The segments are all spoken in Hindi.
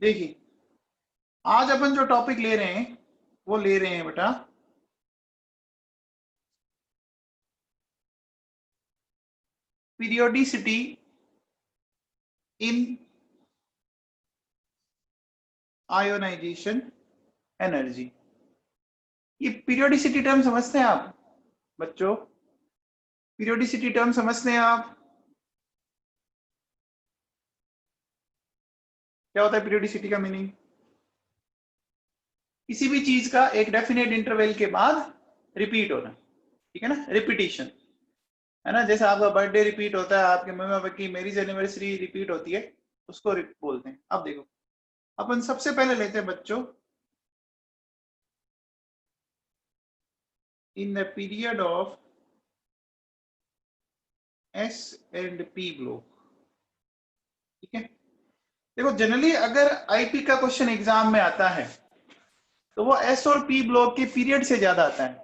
देखिए आज अपन जो टॉपिक ले रहे हैं वो ले रहे हैं बेटा पीरियोडिसिटी इन आयोनाइजेशन एनर्जी। ये पीरियोडिसिटी टर्म समझते हैं आप बच्चों? पीरियोडिसिटी टर्म समझते हैं आप? क्या होता है पीरियोडिसिटी का मीनिंग? किसी भी चीज का एक डेफिनेट इंटरवल के बाद रिपीट होना, ठीक है ना, रिपीटिशन, है ना। जैसे आपका बर्थडे रिपीट होता है, आपके मम्मी पापा की मैरिज एनिवर्सरी रिपीट होती है, उसको बोलते हैं। अब देखो अपन सबसे पहले लेते हैं बच्चों, in the period of S and P block, ठीक है। देखो जनरली अगर आईपी का क्वेश्चन एग्जाम में आता है तो वो एस और पी ब्लॉक के पीरियड से ज्यादा आता है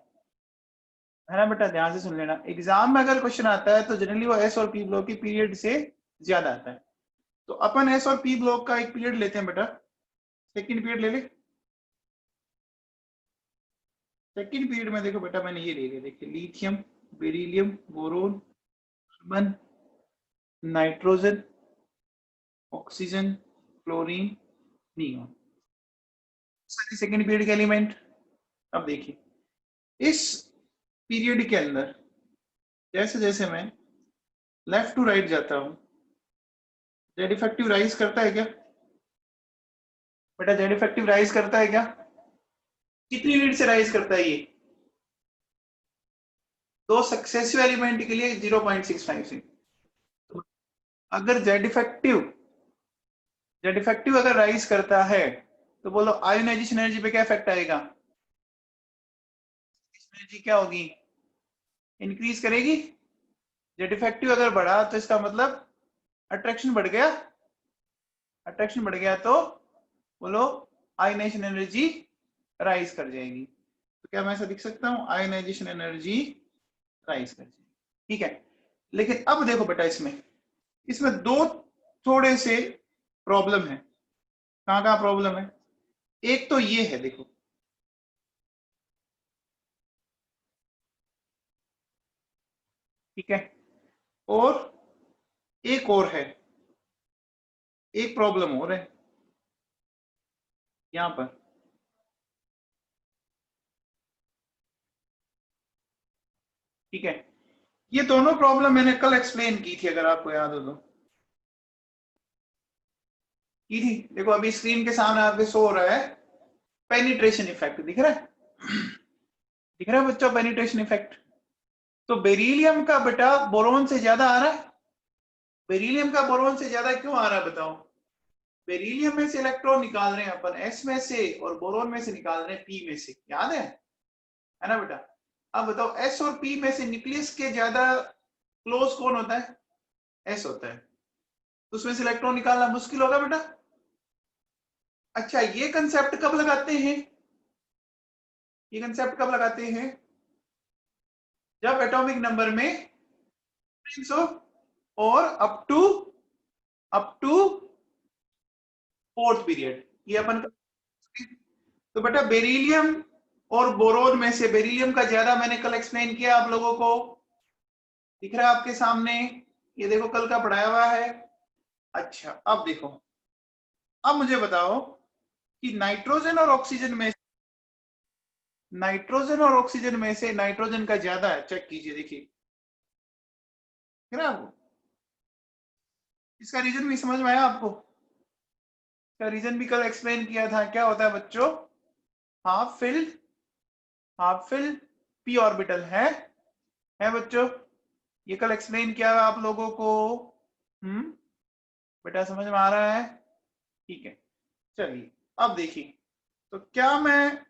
ना बेटा? ध्यान से सुन लेना, एग्जाम में अगर क्वेश्चन आता है तो जनरली वो एस और पी ब्लॉक के पीरियड से ज्यादा आता है। तो अपन एस और पी ब्लॉक का एक पीरियड लेते हैं बेटा, सेकंड पीरियड ले ले। सेकंड पीरियड में देखो बेटा मैंने ये ले लिया, देखिए lithium, beryllium, boron, carbon, nitrogen, oxygen, chlorine, neon, सारे सेकंड पीरियड के एलिमेंट। अब देखिए इस पीरियड के अंदर जैसे जैसे मैं लेफ्ट टू राइट जाता हूं, जेड इफेक्टिव राइज करता है क्या बेटा? जेड इफेक्टिव राइज करता है क्या? कितनी लीड से राइज करता है ये? दो सक्सेसिव एलिमेंट के लिए 0.65 से। तो अगर जेड इफेक्टिव अगर राइज करता है तो बोलो आयोनाइजेशन एनर्जी पे क्या इफेक्ट आएगा? एनर्जी क्या होगी? इंक्रीज करेगी। जेड इफेक्टिव अगर बढ़ा तो इसका मतलब अट्रैक्शन बढ़ गया, अट्रैक्शन बढ़ गया तो बोलो आयोनाइजेशन एनर्जी राइज कर जाएगी। तो क्या मैं ऐसा लिख सकता हूं, आयोनाइजेशन एनर्जी राइज कर जाएगी, ठीक है। लेकिन अब देखो बेटा इसमें इसमें दो थोड़े से प्रॉब्लम है। कहां कहां प्रॉब्लम है? एक तो ये है देखो, ठीक है, और एक और है, एक प्रॉब्लम और है यहां पर, ठीक है। ये दोनों प्रॉब्लम मैंने कल एक्सप्लेन की थी, अगर आपको याद हो तो की थी। देखो अभी स्क्रीन के सामने आपके शो हो रहा है पेनिट्रेशन इफेक्ट, दिख रहा है? दिख रहा है बच्चों पेनिट्रेशन इफेक्ट? तो बेरिलियम का बेटा बोरोन से ज्यादा आ रहा है। बेरिलियम का बोरोन से ज्यादा क्यों आ रहा है बताओ? बेरिलियम में से इलेक्ट्रॉन निकाल रहे हैं अपन एस में से, और बोरोन में से निकाल रहे हैं पी में से, याद है ना बेटा? अब बताओ एस और पी में से न्यूक्लियस के ज्यादा क्लोज कौन होता है? एस होता है। तो उसमें से इलेक्ट्रॉन निकालना मुश्किल होगा बेटा। अच्छा ये कंसेप्ट कब लगाते हैं? ये कंसेप्ट कब लगाते हैं? जब एटॉमिक नंबर में और अप टू फोर्थ पीरियड, ये अपन तो बेटा बेरिलियम और बोरोन में से बेरिलियम का ज्यादा, मैंने कल एक्सप्लेन किया आप लोगों को, दिख रहा है आपके सामने, ये देखो कल का पढ़ाया हुआ है। अच्छा अब देखो, अब मुझे बताओ कि नाइट्रोजन और ऑक्सीजन में से नाइट्रोजन का ज्यादा है, चेक कीजिए, देखिए आपको इसका रीजन भी समझ में आया आपको? इसका रीजन भी कल एक्सप्लेन किया था, क्या होता है बच्चों? Half filled, half filled P orbital है बच्चों, ये कल एक्सप्लेन किया आप लोगों को। बेटा समझ में आ रहा है? ठीक है, चलिए अब देखिए, तो क्या मैं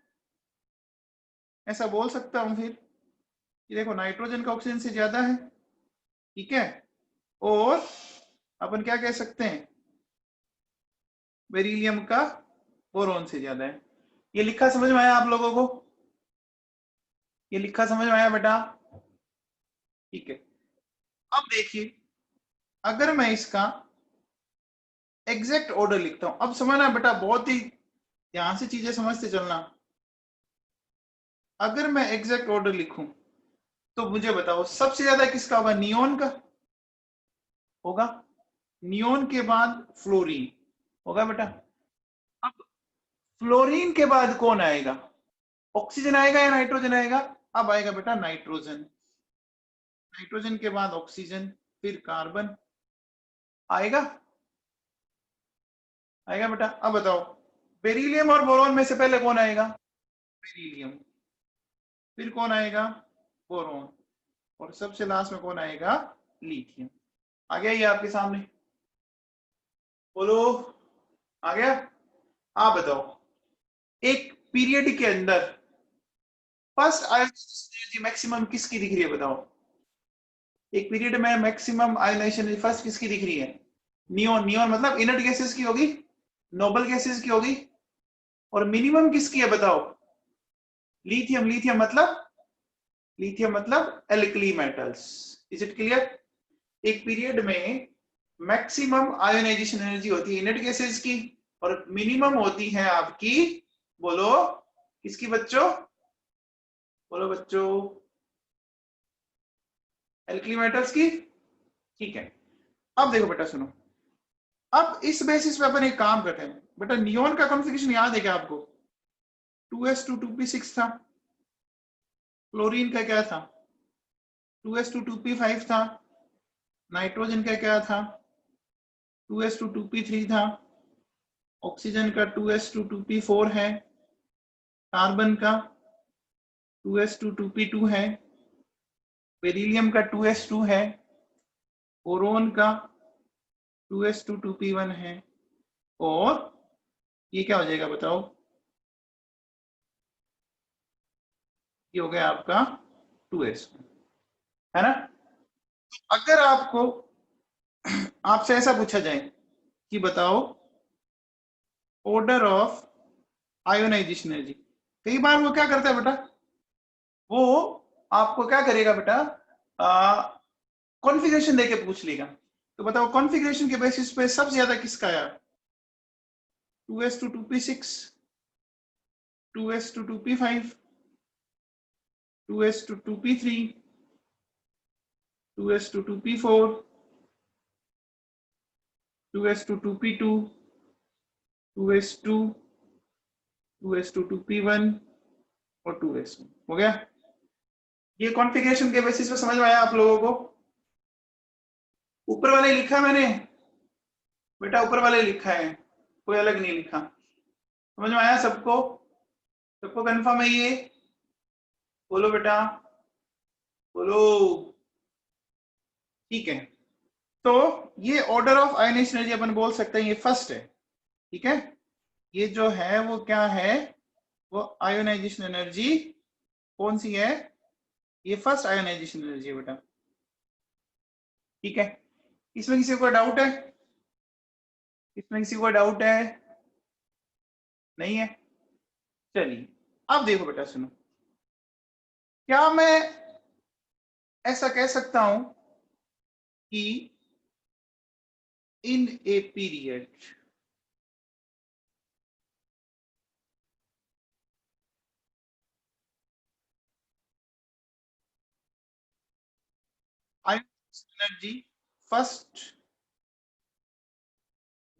ऐसा बोल सकता हूं फिर कि देखो नाइट्रोजन का ऑक्सीजन से ज्यादा है, ठीक है, और अपन क्या कह सकते हैं, बेरिलियम का बोरोन से ज्यादा है। ये लिखा समझ में आया आप लोगों को? ये लिखा समझ में आया बेटा? ठीक है। अब देखिए अगर मैं इसका एग्जैक्ट ऑर्डर लिखता हूं। अब समझना बेटा, बहुत ही ध्यान से चीजें समझते चलना। अगर मैं एग्जैक्ट ऑर्डर लिखूं तो मुझे बताओ सबसे ज्यादा किसका होगा? नियोन का होगा। नियोन के बाद फ्लोरीन होगा बेटा। अब फ्लोरीन के बाद कौन आएगा? ऑक्सीजन आएगा या नाइट्रोजन आएगा? अब आएगा बेटा नाइट्रोजन। नाइट्रोजन के बाद ऑक्सीजन, फिर कार्बन आएगा। आएगा बेटा। अब बताओ बेरिलियम और बोरॉन में से पहले कौन आएगा? बेरिलियम। फिर कौन आएगा? बोरॉन। और सबसे लास्ट में कौन आएगा? लिथियम। आ गया ये आपके सामने, बोलो आ गया। आप बताओ एक पीरियड के अंदर फर्स्ट आयोनाइजेशन एनर्जी मैक्सिमम किसकी दिख रही है? बताओ एक पीरियड में मैक्सिमम आयोनाइजेशन एनर्जी फर्स्ट किसकी दिख रही है? नियोन। नियोन मतलब इनर्ट गैसेस की होगी, नोबल गैसेस की होगी। और मिनिमम किसकी है बताओ? लिथियम। लिथियम मतलब alkali metals. Is it clear? एक पीरियड में मैक्सिमम आयोनाइजेशन एनर्जी होती है इनर्ट गैसेस की, और मिनिमम होती है आपकी, बोलो किसकी बच्चों? बोलो बच्चों, एल्कली मेटल्स की। ठीक है। अब देखो बेटा सुनो, अब इस बेसिस पे अपन एक काम करते हैं बेटा। नियोन का कॉन्फ़िगरेशन याद है क्या आपको? 2s2 2p6 था। क्लोरीन का क्या था? 2s2 2p5 था। नाइट्रोजन का क्या था? 2s2 2p3 था। ऑक्सीजन का 2s2 2p4 है। कार्बन का 2s2 2p2 है। बेरिलियम का 2s2 है। बोरोन का 2s2 2p1 है। और ये क्या हो जाएगा बताओ? ये हो गया आपका 2s, है ना? अगर आपको आपसे ऐसा पूछा जाए कि बताओ ऑर्डर ऑफ आयोनाइजेशन एनर्जी, कई बार वो क्या करता है बेटा, वो आपको क्या करेगा बेटा, कॉन्फ़िगरेशन देके पूछ लेगा। तो बताओ कॉन्फ़िगरेशन के बेसिस पे सबसे ज्यादा किसका आया? 2s2 2p6, 2s2 2p5, 2s2 2p3, 2s2 2p4, 2s2 2p2, 2s2, 2s2 2p1 और 2s1। हो गया? ये कॉन्फ़िगरेशन के बेसिस पे समझ में आया आप लोगों को? ऊपर वाले लिखा मैंने बेटा, ऊपर वाले लिखा है, कोई अलग नहीं लिखा। समझ में आया सबको? सबको कंफर्म है ये? बोलो बेटा, बोलो। ठीक है। तो ये ऑर्डर ऑफ आयोनाइजेशन एनर्जी अपन बोल सकते हैं ये फर्स्ट है। ठीक है, ये जो है वो क्या है? वो आयोनाइजेशन एनर्जी कौन सी है? ये फर्स्ट आयोनाइजेशन एनर्जी है बेटा। ठीक है, इसमें किसी को डाउट है? इसमें किसी को डाउट है? नहीं है? चलिए अब देखो बेटा सुनो, क्या मैं ऐसा कह सकता हूं कि in a period energy first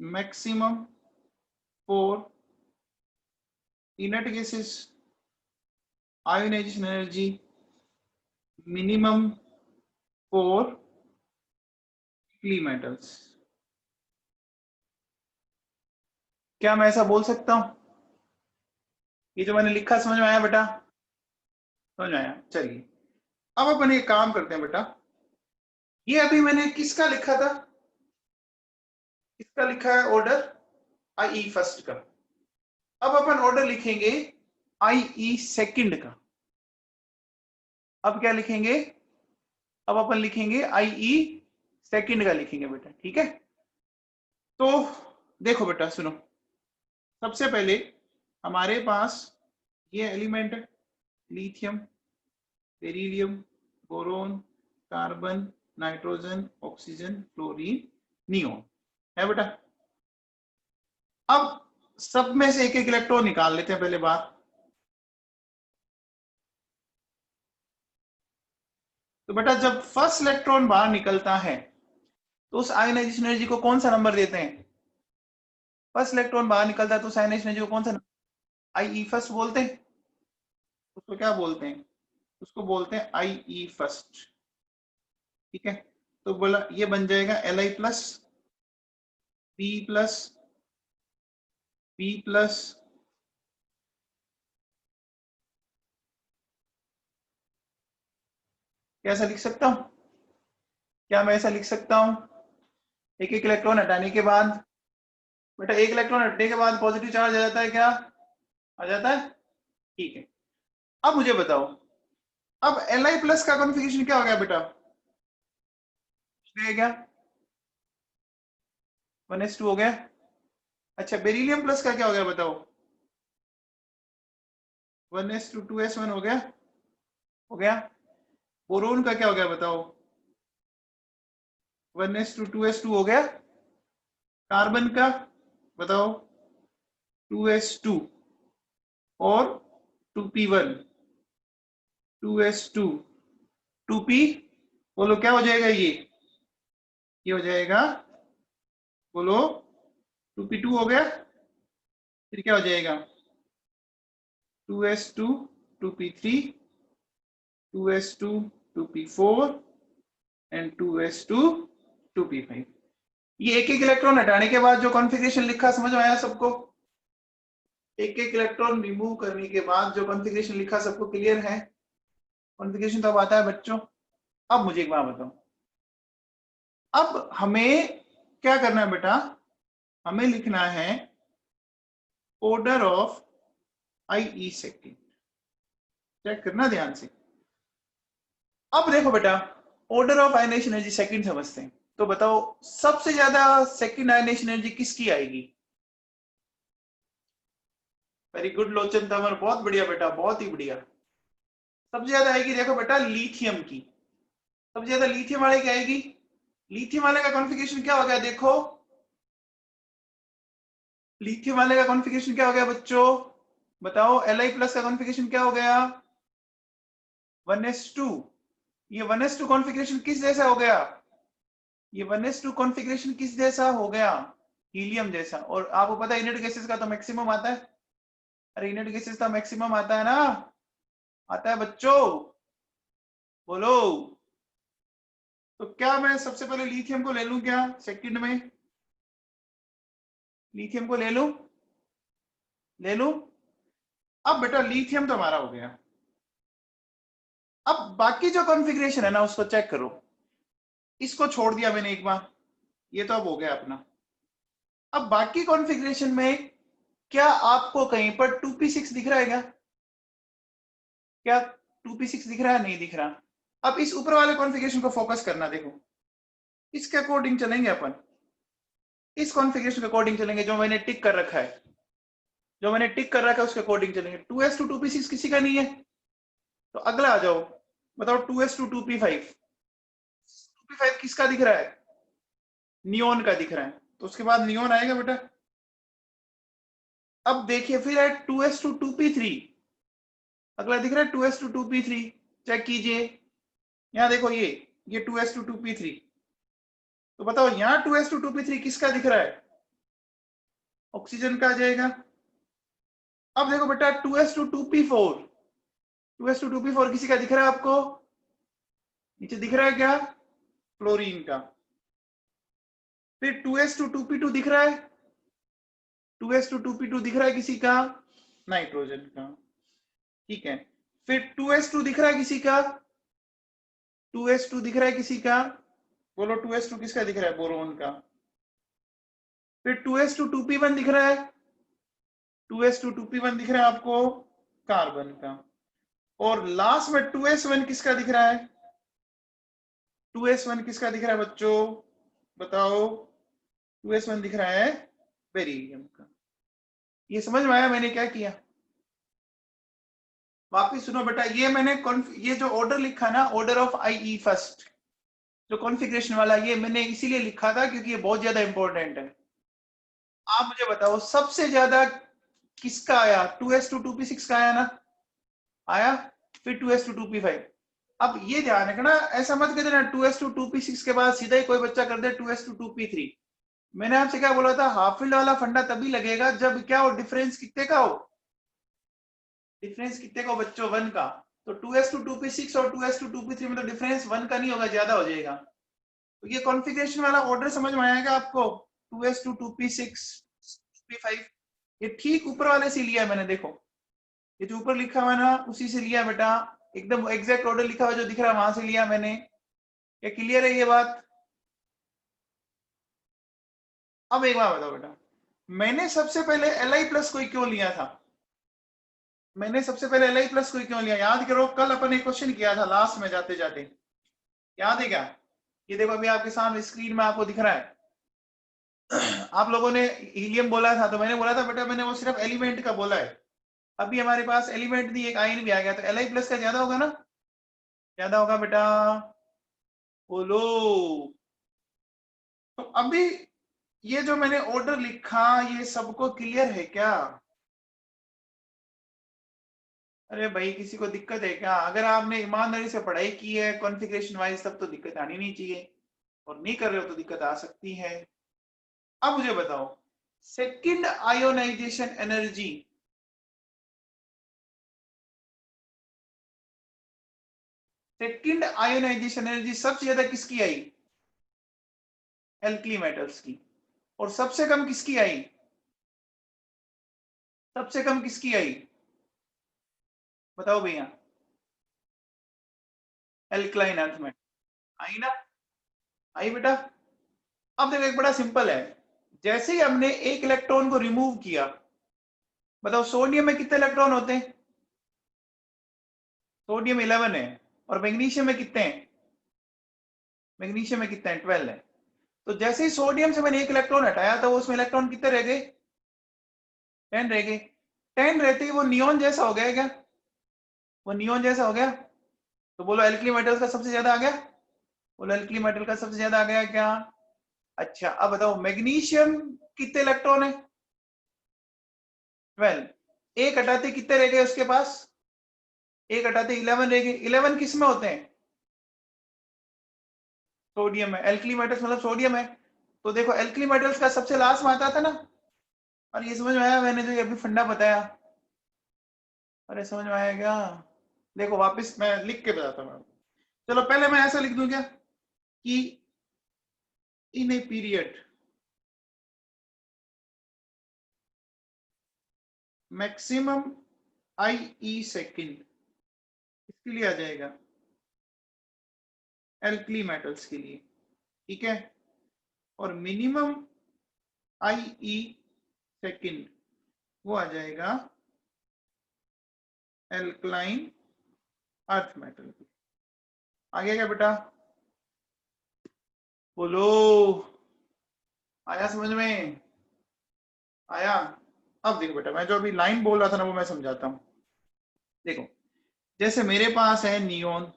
maximum for inert gases, ionization energy minimum for metals? क्या मैं ऐसा बोल सकता हूं? ये जो मैंने लिखा समझ में आया बेटा? समझ में आया? चलिए अब अपन एक काम करते हैं बेटा। ये अभी मैंने किसका लिखा था? किसका लिखा है ऑर्डर? आई फर्स्ट का। अब अपन ऑर्डर लिखेंगे आई सेकंड का। अब क्या लिखेंगे? अब अपन लिखेंगे आई सेकंड का लिखेंगे बेटा। ठीक है, तो देखो बेटा सुनो, सबसे पहले हमारे पास ये एलिमेंट है, lithium, beryllium, boron, carbon, nitrogen, oxygen, fluorine, neon, है बेटा। अब सब में से एक एक इलेक्ट्रॉन निकाल लेते हैं पहले बार। तो बेटा जब फर्स्ट इलेक्ट्रॉन बाहर निकलता है तो उस आयनाइजेशन एनर्जी को कौन सा नंबर देते हैं? फर्स्ट इलेक्ट्रॉन बाहर निकलता है तो उस आयनाइजेशन एनर्जी को कौन सा आई फर्स्ट बोलते हैं? उसको क्या बोलते हैं? उसको बोलते हैं आई फर्स्ट। ठीक है, तो बोला ये बन जाएगा Li plus P plus P plus कैसा लिख सकता हूं? क्या मैं ऐसा लिख सकता हूं? एक एक इलेक्ट्रॉन हटाने के बाद, बेटा एक इलेक्ट्रॉन हटने के बाद पॉजिटिव चार्ज आ जाता है क्या? आ जाता है। ठीक है, अब मुझे बताओ, अब Li प्लस का कॉन्फ़िगरेशन क्या हो गया बेटा? क्या 1s2 हो गया। अच्छा, बेरिलियम प्लस का क्या हो गया बताओ? 1s2 2s1 हो गया। हो गया। बोरोन का क्या हो गया बताओ? 1s2 2s2 हो गया। कार्बन का बताओ? 2s2 और 2p1 2s2 2p, बोलो क्या हो जाएगा? ये हो जाएगा, बोलो 2p2 हो गया। फिर क्या हो जाएगा? 2s2 2p3 2s2 2p4 and 2s2 2p5। ये एक एक इलेक्ट्रॉन हटाने के बाद जो कॉन्फ़िगरेशन लिखा, समझ में आया सबको? एक एक इलेक्ट्रॉन रिमूव करने के बाद जो कॉन्फ़िगरेशन लिखा सबको क्लियर है? कॉन्फ़िगरेशन तो अब आता है बच्चों। अब मुझे एक बात बताओ, अब हमें क्या करना है बेटा? हमें लिखना है order of I second. Check करना ध्यान से। अब देखो बेटा, order of ionisation energy second समझते हैं। तो बताओ सबसे ज्यादा सेकंड आयनाइजेशन एनर्जी किसकी आएगी? वेरी गुड लोचन तंवर, बहुत बढ़िया बेटा, बहुत ही बढ़िया। सबसे ज्यादा आएगी देखो बेटा लिथियम की। सबसे ज्यादा लिथियम वाले की आएगी। लिथियम वाले का कॉन्फ़िगरेशन क्या हो गया देखो? लिथियम वाले का कॉन्फ़िगरेशन क्या हो गया बच्चों? बताओ Li प्लस का कॉन्फ़िगरेशन क्या हो गया? 1s2। ये 1s2 कॉन्फ़िगरेशन किस जैसा हो गया? ये 1s2 कॉन्फ़िगरेशन किस जैसा हो गया? हीलियम जैसा। और आपको पता है इनर्ट गैसेस का तो मैक्सिमम आता है। अरे इनर्ट गैसेस का मैक्सिमम आता है ना? आता है बच्चों, बोलो। तो क्या मैं सबसे पहले लिथियम को ले लूं क्या सेकंड में? लिथियम को ले लूं? ले लूं? अब बेटा लिथियम तो हमारा हो गया। अब बाकी जो कॉन्फ़िगरेशन है ना उसको चेक करो। इसको छोड़ दिया मैंने एक बार, ये तो अब हो गया अपना। अब बाकी कॉन्फ़िगरेशन में क्या आपको कहीं पर 2p6 दिख रहा है क्या? क्या 2p6 दिख रहा है? नहीं दिख रहा। अब इस ऊपर वाले कॉन्फ़िगरेशन को फोकस करना, देखो इसके अकॉर्डिंग चलेंगे अपन। इस कॉन्फ़िगरेशन के अकॉर्डिंग चलेंगे जो मैंने टिक कर रखा है। जो मैंने टिक कर रखा है उसके अकॉर्डिंग चलेंगे। 2s2 2p6 किसी का नहीं है, तो अगला आ जाओ, बताओ 2s2 2p5। 2p5 किसका दिख रहा है? नियोन का दिख रहा है, तो उसके बाद नियोन आएगा बेटा। अब देखिए फिर है 2s2 2p3। अगला दिख रहा है 2s2 2p3। चेक कीजिए, यहां देखो ये 2s2 2p3। तो बताओ यहां 2s2 2p3 किसका दिख रहा है? ऑक्सीजन का आ जाएगा। अब देखो बेटा 2s2 2p4। 2s2 2p4 किसी का दिख रहा है आपको? नीचे दिख रहा है क्या? फ्लोरीन का। फिर 2s2 2p2 दिख रहा है? 2s2 2p2 दिख रहा है किसी का? नाइट्रोजन का। ठीक है, फिर 2s2 दिख रहा है किसी का? 2s2 दिख रहा है किसी का? बोलो 2s2 किसका दिख रहा है? बोरोन का। फिर 2s2 2p1 दिख रहा है? 2s2 2p1 दिख रहा है आपको? कार्बन का। और लास्ट में 2s1 किसका दिख रहा है? 2s1 किसका दिख रहा है बच्चों? बताओ। 2s1 दिख रहा है बेरिलियम का। ये समझ में आया मैंने क्या किया? वापिस सुनो बेटा, ये मैंने ये जो ऑर्डर लिखा ना, ऑर्डर ऑफ आई फर्स्ट, जो कॉन्फ़िगरेशन वाला, ये मैंने इसीलिए लिखा था क्योंकि ये बहुत ज्यादा इंपॉर्टेंट है। आप मुझे बताओ सबसे ज्यादा किसका आया? 2s2 2p6 का आया ना, आया। फिर 2s2 2p5। अब ये ध्यान रखना, ऐसा मत कर देना 2s2 2p6 के बाद सीधा ही कोई बच्चा कर दे 2s2 2p3। मैंने आपसे क्या बोला था, हाफ फील्ड वाला फंडा तभी लगेगा जब क्या हो, डिफरेंस कितने का हो, डिफरेंस कितने का हो बच्चों, 1 का। तो 2s2 2p6 और 2s2 2p3 में तो डिफरेंस 1 का नहीं होगा, ज्यादा हो जाएगा। तो ये कॉन्फ़िगरेशन वाला ऑर्डर समझ में आएगा आपको? 2s2 2p6 2p5, ये ठीक ऊपर वाले से लिया है मैंने, देखो ये जो ऊपर लिखा हुआ है ना उसी से लिया बेटा, एकदम एग्जैक्ट ऑर्डर लिखा हुआ जो दिख रहा है वहां से लिया मैंने। ये क्लियर है ये बात? अब एक बात बताओ बेटा, मैंने सबसे पहले Li+ को क्यों लिया था? मैंने सबसे पहले Li+ को क्यों लिया? याद करो, कल अपन एक क्वेश्चन किया था लास्ट में जाते जाते, याद है क्या? ये देखो अभी आपके सामने स्क्रीन में आपको दिख रहा है। आप लोगों ने हीलियम बोला था, तो मैंने बोला था बेटा, मैंने वो सिर्फ एलिमेंट का बोला है। अभी हमारे पास एलिमेंट नहीं, एक आयन भी आ गया, तो Li+ का ज्यादा होगा ना, ज्यादा होगा बेटा, बोलो। तो अभी ये जो मैंने ऑर्डर लिखा, ये सबको क्लियर है क्या? अरे भाई किसी को दिक्कत है क्या? अगर आपने ईमानदारी से पढ़ाई की है कॉन्फ़िगरेशन वाइज, तब तो दिक्कत आनी नहीं चाहिए, और नहीं कर रहे हो तो दिक्कत आ सकती है। अब मुझे बताओ, second ionisation energy, second ionisation energy सबसे ज्यादा किसकी आई? एल्कली मेटल्स की। और सबसे कम किसकी आई? सबसे कम किसकी आई? बताओ भैया। एल्कलाइन अर्थ में आई ना, आई बेटा। अब देखो एक बड़ा सिंपल है, जैसे ही हमने एक इलेक्ट्रॉन को रिमूव किया, बताओ सोडियम में कितने इलेक्ट्रॉन होते हैं? सोडियम 11 है। और मैग्नीशियम में कितने हैं? मैग्नीशियम में कितने हैं? 12 है। तो जैसे ही सोडियम से मैंने एक इलेक्ट्रॉन हटाया, तो उसमें इलेक्ट्रॉन कितने रह गए? 10 रह गए। 10 रहते ही वो नियोन जैसा हो गया क्या? वो नियोन जैसा हो गया। तो बोलो एल्कली मेटल्स का सबसे ज्यादा आ गया, बोलो एल्कली मेटल का सबसे ज्यादा आ गया क्या? अच्छा अब बताओ मैग्नीशियम कितने इलेक्ट्रॉन है? 12। एक हटाते कितने रह गए उसके पास? एक हटाते 11 रह गए। 11 किस में होते हैं? सोडियम है। एल्कली मेटल्स मतलब सोडियम है। तो देखो एल्कली मेटल्स का सबसे लास्ट में आता था ना। और ये समझ में आया मैंने जो अभी फंडा बताया? अरे समझ में आया क्या? देखो वापस मैं लिख के बताता हूँ। चलो पहले मैं ऐसा लिख दूं क्या, कि in a period maximum IE second, इसके लिए आ जाएगा एल्कली मेटल्स के लिए, ठीक है। और मिनिमम IE सेकेंड वो आ जाएगा एल्कलाइन अर्थ मेटल। आ गया क्या बेटा? बोलो, आया समझ में? आया? अब देखो बेटा, मैं जो अभी लाइन बोल रहा था ना वो मैं समझाता हूं। देखो जैसे मेरे पास है नियोन,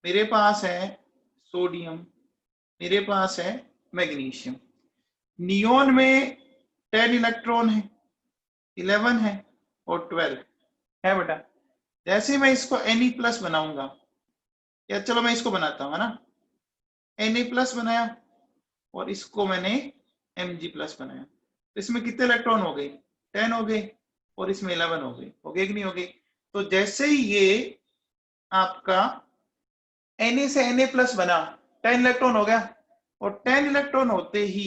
मेरे पास है सोडियम, मेरे पास है मैग्नीशियम। नियोन में 10 इलेक्ट्रॉन है, 11 है और 12 है बेटा। जैसे मैं इसको Ne+ बनाऊंगा, या चलो मैं इसको बनाता हूँ, है ना। Na+ बनाया और इसको मैंने Mg+ बनाया, तो इसमें कितने इलेक्ट्रॉन हो गए? 10 हो गए। और इसमें 11 हो गए, हो गए कि नहीं हो गए? तो जैसे ही ये आपका Na से Na+ बना, 10 इलेक्ट्रॉन हो गया। और 10 इलेक्ट्रॉन होते ही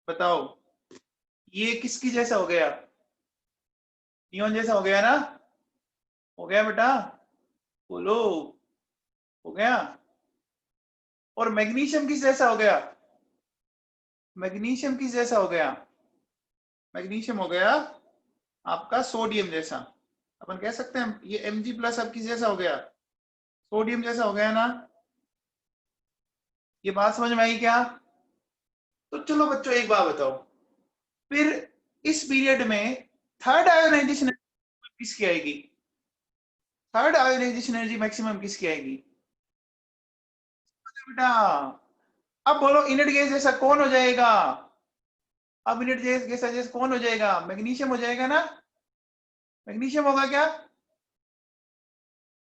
बताओ ये किसकी जैसा हो गया? नियोन जैसा हो गया ना, हो गया बेटा, बोलो, हो गया। और मैग्नीशियम किस जैसा हो गया? मैग्नीशियम किस जैसा हो गया? मैग्नीशियम हो गया आपका सोडियम जैसा। अपन कह सकते हैं ये Mg+ अब किस जैसा हो गया? सोडियम जैसा हो गया ना। ये बात समझ में आई क्या? तो चलो बच्चों एक बात बताओ, फिर इस पीरियड में थर्ड आयोनाइजेशन किसकी आएगी? थर्ड आयोनाइजेशन एनर्जी मैक्सिमम किसकी आएगी बेटा? अब बोलो इनर्ट गैस जैसा कौन हो जाएगा? अब इनर्ट गैसेस कौन हो जाएगा? मैग्नीशियम हो जाएगा ना? मैग्नीशियम होगा क्या?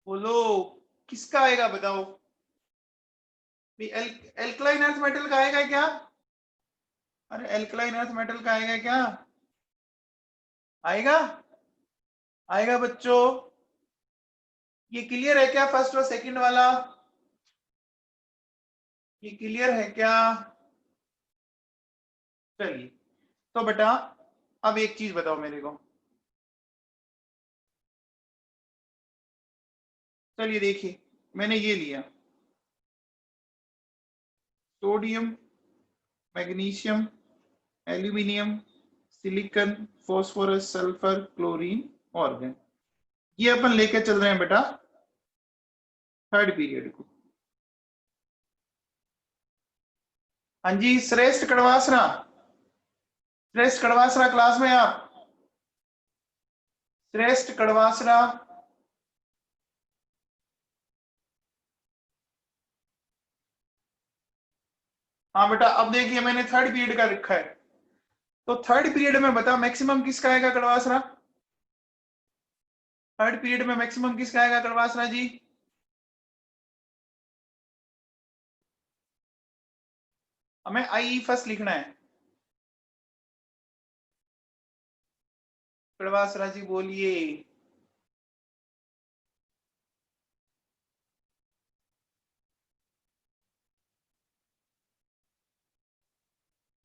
बोलो किसका आएगा बताओ? एल्कलाइन अर्थ मेटल का आएगा क्या? अरे एल्कलाइन अर्थ मेटल का आएगा क्या? आएगा? आएगा बच्चों? ये क्लियर है क्या फर्स्ट और सेकंड वाला? ये क्लियर है क्या? चलिए तो बेटा अब एक चीज बताओ मेरे को। चलिए देखिए मैंने ये लिया sodium, magnesium, aluminium, silicon, phosphorus, sulphur, chlorine, organ. ये अपन लेके चल रहे हैं बेटा थर्ड पीरियड को। हाँ जी श्रेष्ठ कड़वासरा, श्रेष्ठ कड़वासरा क्लास में आप? श्रेष्ठ कड़वासरा हाँ बेटा अब देखिए मैंने थर्ड पीरियड का लिखा है, तो थर्ड पीरियड में बता मैक्सिमम किसका आएगा कड़वासरा? थर्ड पीरियड में मैक्सिमम किसका आएगा कड़वासरा जी? हमें आई फर्स्ट लिखना है। कड़वासरा जी बोलिए।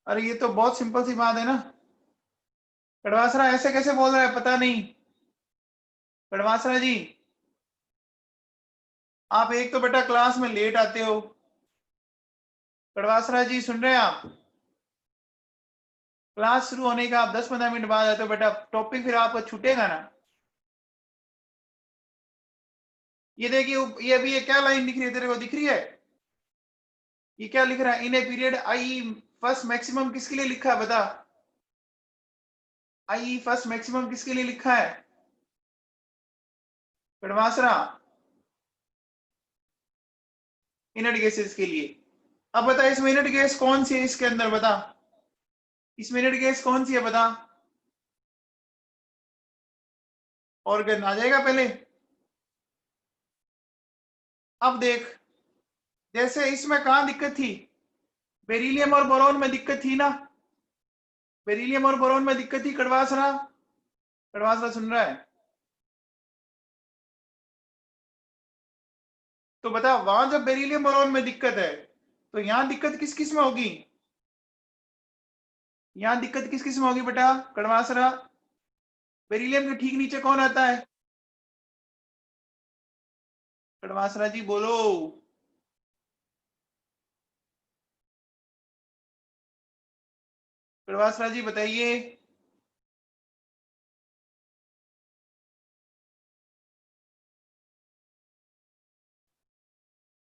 अरे ये तो बहुत सिंपल सी बात है ना। कड़वासरा ऐसे कैसे बोल रहा है पता नहीं। कड़वासरा जी आप एक तो बेटा क्लास में लेट आते हो। कड़वासरा जी सुन रहे हैं आप? क्लास शुरू होने का आप 10-15 मिनट बाद आते हो बेटा, टॉपिक फिर आपको छूटेगा ना। ये देखिए ये अभी ये क्या लाइन दिख रही है तेरे को? दिख रही है? ये क्या लिख रहा है? In a period I first maximum किसके लिए लिखा है बता? आई फर्स्ट मैक्सिमम किसके लिए लिखा है? कड़वासरा इनर्ट गैसेस के लिए। अब बता इसमें इनर्ट गैस कौन सी है इसके अंदर बता? इसमें इनर्ट गैस कौन सी है बता? ऑर्गन आ जाएगा पहले। अब देख जैसे इसमें कहां दिक्कत थी? बेरिलियम और बोरॉन में दिक्कत थी ना? बेरिलियम और बोरॉन में दिक्कत थी कड़वासरा। कड़वासरा सुन रहा है? तो बता वहां जब बेरिलियम बोरॉन में दिक्कत है तो यहां दिक्कत किस किस में होगी? यहां दिक्कत किस किस में होगी बेटा कड़वासरा? बेरिलियम के ठीक नीचे कौन आता है? कड़वासरा जी बोलो। कड़वासरा जी बताइए।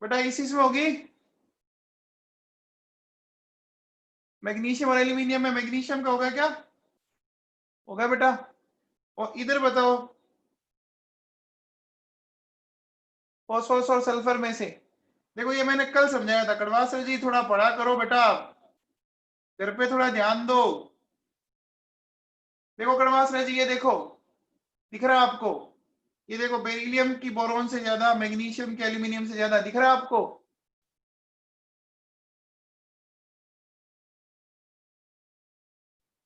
बेटा इसी में होगी। मैग्नीशियम और एल्यूमिनियम में मैग्नीशियम का होगा क्या? होगा बेटा। और इधर बताओ फॉस्फोरस और सल्फर में से। देखो ये मैंने कल समझाया था कड़वासर जी, थोड़ा पढ़ा करो बेटा, घर पे थोड़ा ध्यान दो। देखो कड़वासर जी ये देखो दिख रहा है आपको? ये देखो बेरिलियम की बोरॉन से ज्यादा मैग्नीशियम के एल्यूमिनियम से ज्यादा दिख रहा है आपको?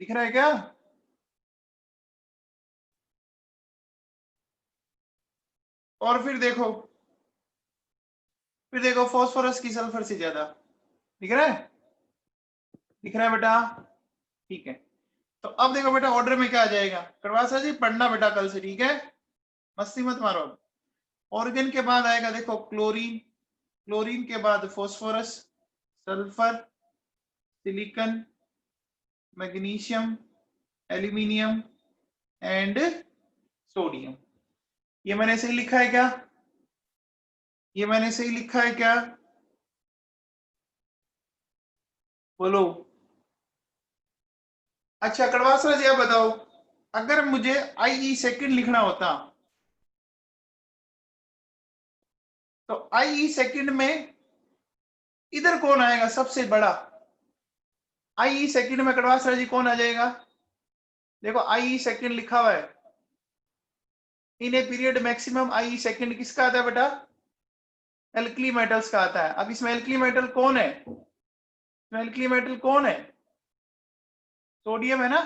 दिख रहा है क्या? और फिर देखो फॉस्फोरस की सल्फर से ज्यादा दिख रहा है? दिख रहा है बेटा? ठीक है। तो अब देखो बेटा ऑर्डर में क्या आ जाएगा? करवासा जी पढ़ना बेटा कल से, ठीक है? मस्ती मत मारो। ऑर्गन के बाद आएगा देखो क्लोरीन, क्लोरीन के बाद phosphorus, sulphur, silicon, magnesium, aluminium and sodium. ये मैंने सही लिखा है क्या? ये मैंने सही लिखा है क्या? बोलो। अच्छा कड़वासरा जी आप बताओ, अगर मुझे आई सेकंड लिखना होता तो आई सेकंड में इधर कौन आएगा सबसे बड़ा? आई सेकंड में कटवा सर जी कौन आ जाएगा? देखो आई सेकंड लिखा हुआ है, in a period maximum I second किसका आता है बेटा? एल्कली मेटल्स का आता है। अब इसमें एल्कली मेटल कौन है? एल्कली मेटल कौन है? सोडियम है ना।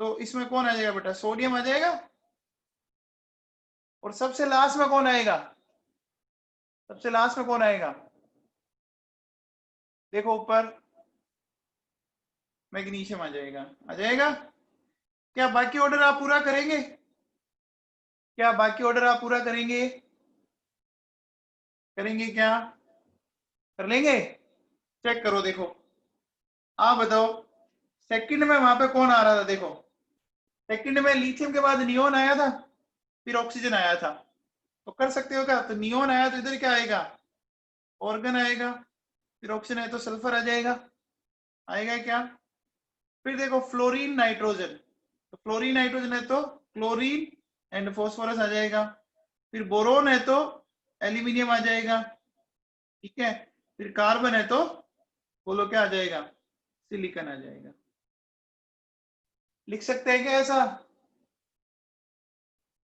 तो इसमें कौन आ जाएगा बेटा? सोडियम आ जाएगा। और सबसे लास्ट में कौन आएगा? सबसे लास्ट में कौन आएगा? देखो ऊपर मैग्नीशियम आ जाएगा। आ जाएगा। क्या बाकी ऑर्डर आप पूरा करेंगे? क्या बाकी ऑर्डर आप पूरा करेंगे? करेंगे क्या? कर लेंगे? चेक करो, देखो आप बताओ। सेकंड में वहां पे कौन आ रहा था? देखो सेकंड में लिथियम के बाद नियोन आया था, फिर ऑक्सीजन आया था। तो कर सकते हो क्या? तो नियोन आया तो इधर क्या आएगा? ऑर्गन आएगा। फिर ऑक्सीजन है तो सल्फर आ जाएगा। आएगा क्या? फिर देखो फ्लोरीन नाइट्रोजन, तो फ्लोरीन नाइट्रोजन है तो क्लोरीन एंड फॉस्फोरस आ जाएगा। फिर बोरोन है तो एल्यूमिनियम आ जाएगा। ठीक है। फिर कार्बन है तो बोलो क्या आ जाएगा? सिलिकॉन आ जाएगा। लिख सकते हैं क्या ऐसा?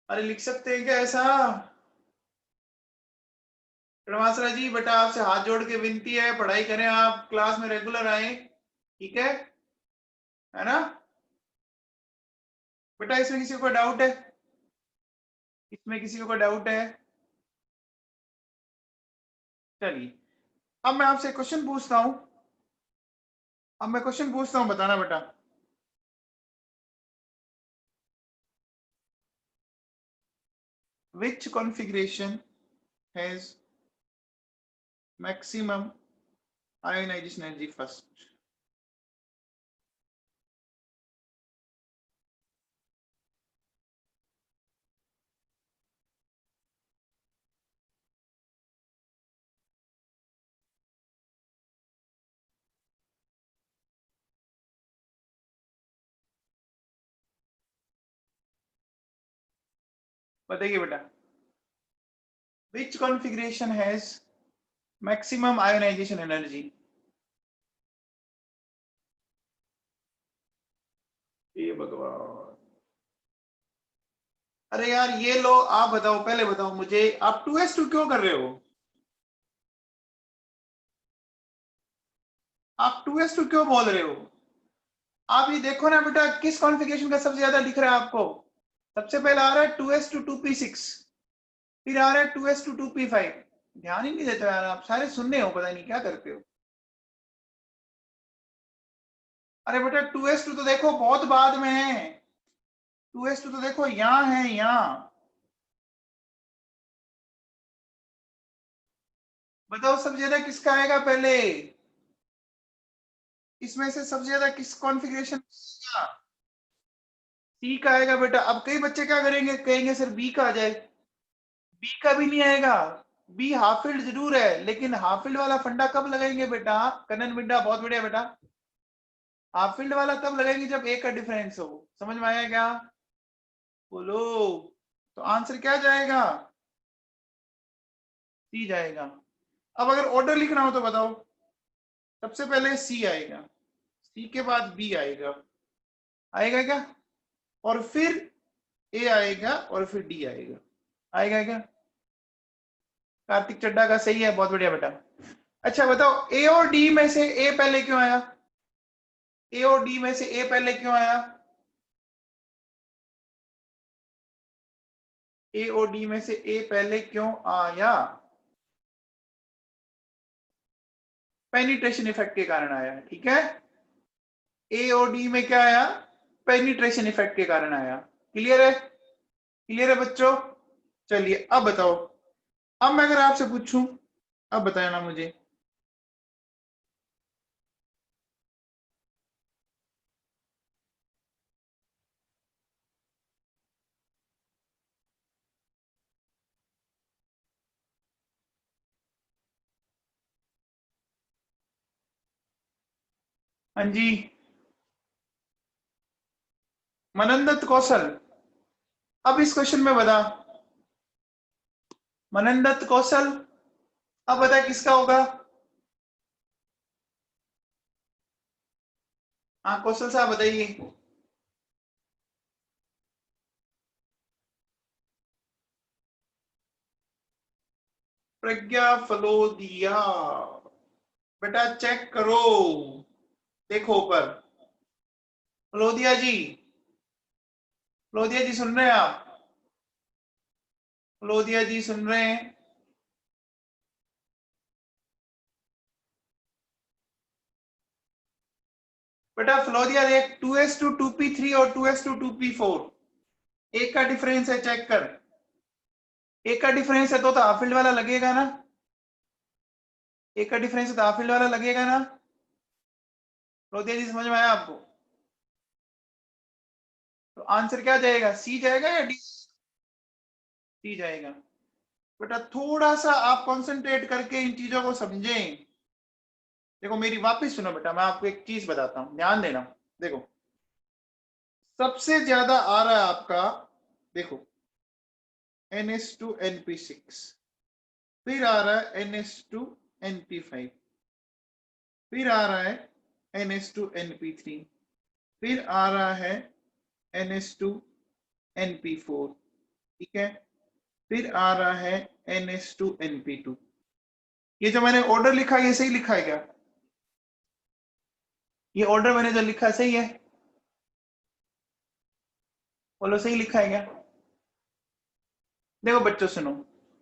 अरे लिख सकते हैं क्या ऐसा? प्रणवासरा जी बेटा आपसे हाथ जोड़ के विनती है, पढ़ाई करें आप, क्लास में रेगुलर आए। ठीक है ना बेटा? इसमें किसी को डाउट है? इसमें किसी को डाउट है? चलिए अब मैं आपसे क्वेश्चन पूछता हूं। अब मैं क्वेश्चन पूछता हूं, बताना बेटा। Which configuration has maximum ionization energy first? बताइए बेटा। Which configuration has maximum ionization energy? ये भगवान। अरे यार ये लो, आप बताओ, पहले बताओ मुझे, आप 2s2 क्यों कर रहे हो? आप 2s2 क्यों बोल रहे हो? आप ये देखो ना बेटा, किस कॉन्फ़िगरेशन का सबसे ज्यादा दिख रहा है आपको? सबसे पहले आ रहा है 2s2 2p6, फिर आ रहा है 2s2 2p5। ध्यान ही नहीं देते यार, आप सारे सुनने हो, पता नहीं क्या करते हो। अरे बेटा 2s2 तो देखो बहुत बाद में है। 2s2 तो देखो यहाँ है, यहाँ। बताओ सबसे ज्यादा किसका आएगा पहले? इसमें से सबसे ज्यादा किस कॉन्फ़िगरेशन का? सी का आएगा बेटा। अब कई बच्चे क्या करेंगे, कहेंगे सर बी का आ जाए। बी का भी नहीं आएगा। बी हाफ फील्ड जरूर है, लेकिन हाफ फील्ड वाला फंडा कब लगाएंगे बेटा? कनन बिंडा बहुत बढ़िया बेटा। हाफ फील्ड वाला तब लगाएंगे जब ए का डिफरेंस हो। समझ में आया क्या? बोलो। तो आंसर क्या जाएगा? सी जाएगा। अब अगर ऑर्डर लिखना हो तो बताओ। सबसे पहले सी आएगा, सी के बाद बी आएगा। आएगा क्या? और फिर ए आएगा और फिर डी आएगा। आएगा क्या? कार्तिक चड्डा का सही है, बहुत बढ़िया बेटा। अच्छा बताओ, ए और डी में से ए पहले क्यों आया? ए और डी में से ए पहले क्यों आया? ए और डी में से ए पहले क्यों आया? पेनिट्रेशन इफेक्ट के कारण आया। ठीक है। ए और डी में क्या आया? पेनिट्रेशन इफेक्ट के कारण आया। क्लियर है? क्लियर है बच्चों? चलिए अब बताओ। अब मैं अगर आपसे पूछूं, अब बताया ना मुझे। हाँ जी। मनंदत कौशल। अब इस क्वेश्चन में बता, मनंदत कौशल, अब बता किसका होगा? हाँ कौशल साहब बताइए। प्रज्ञा फलोदिया, बेटा चेक करो, देखो ऊपर। फलोदिया जी, फलोदिया जी सुन रहे हैं आप? फलोदिया जी सुन रहे हैं? बेटा फलोदिया देख, 2s to 2p3 और 2s to 2p4 एक का डिफरेंस है, चेक कर। एक का डिफरेंस है तो हाफ फील्ड वाला लगेगा ना, एक का डिफरेंस है तो हाफ फील्ड वाला लगेगा ना। फलोदिया जी समझ में आया आपको? तो आंसर क्या जाएगा, सी जाएगा या डी? सी जाएगा। बेटा थोड़ा सा आप कंसंट्रेट करके इन चीजों को समझें। देखो मेरी वापस सुनो बेटा, मैं आपको एक चीज बताता हूं, ध्यान देना। देखो सबसे ज्यादा आ रहा है आपका, देखो NH2NP6, फिर आ रहा है NH2NP5, फिर आ रहा है NH2NP3, फिर आ रहा है NH2NP4, ठीक है, फिर आ रहा है NH2NP2। ये जो मैंने ऑर्डर लिखा है ये सही लिखा है क्या? ये ऑर्डर मैंने जो लिखा सही है? बोलो सही लिखा है क्या? देखो बच्चों सुनो,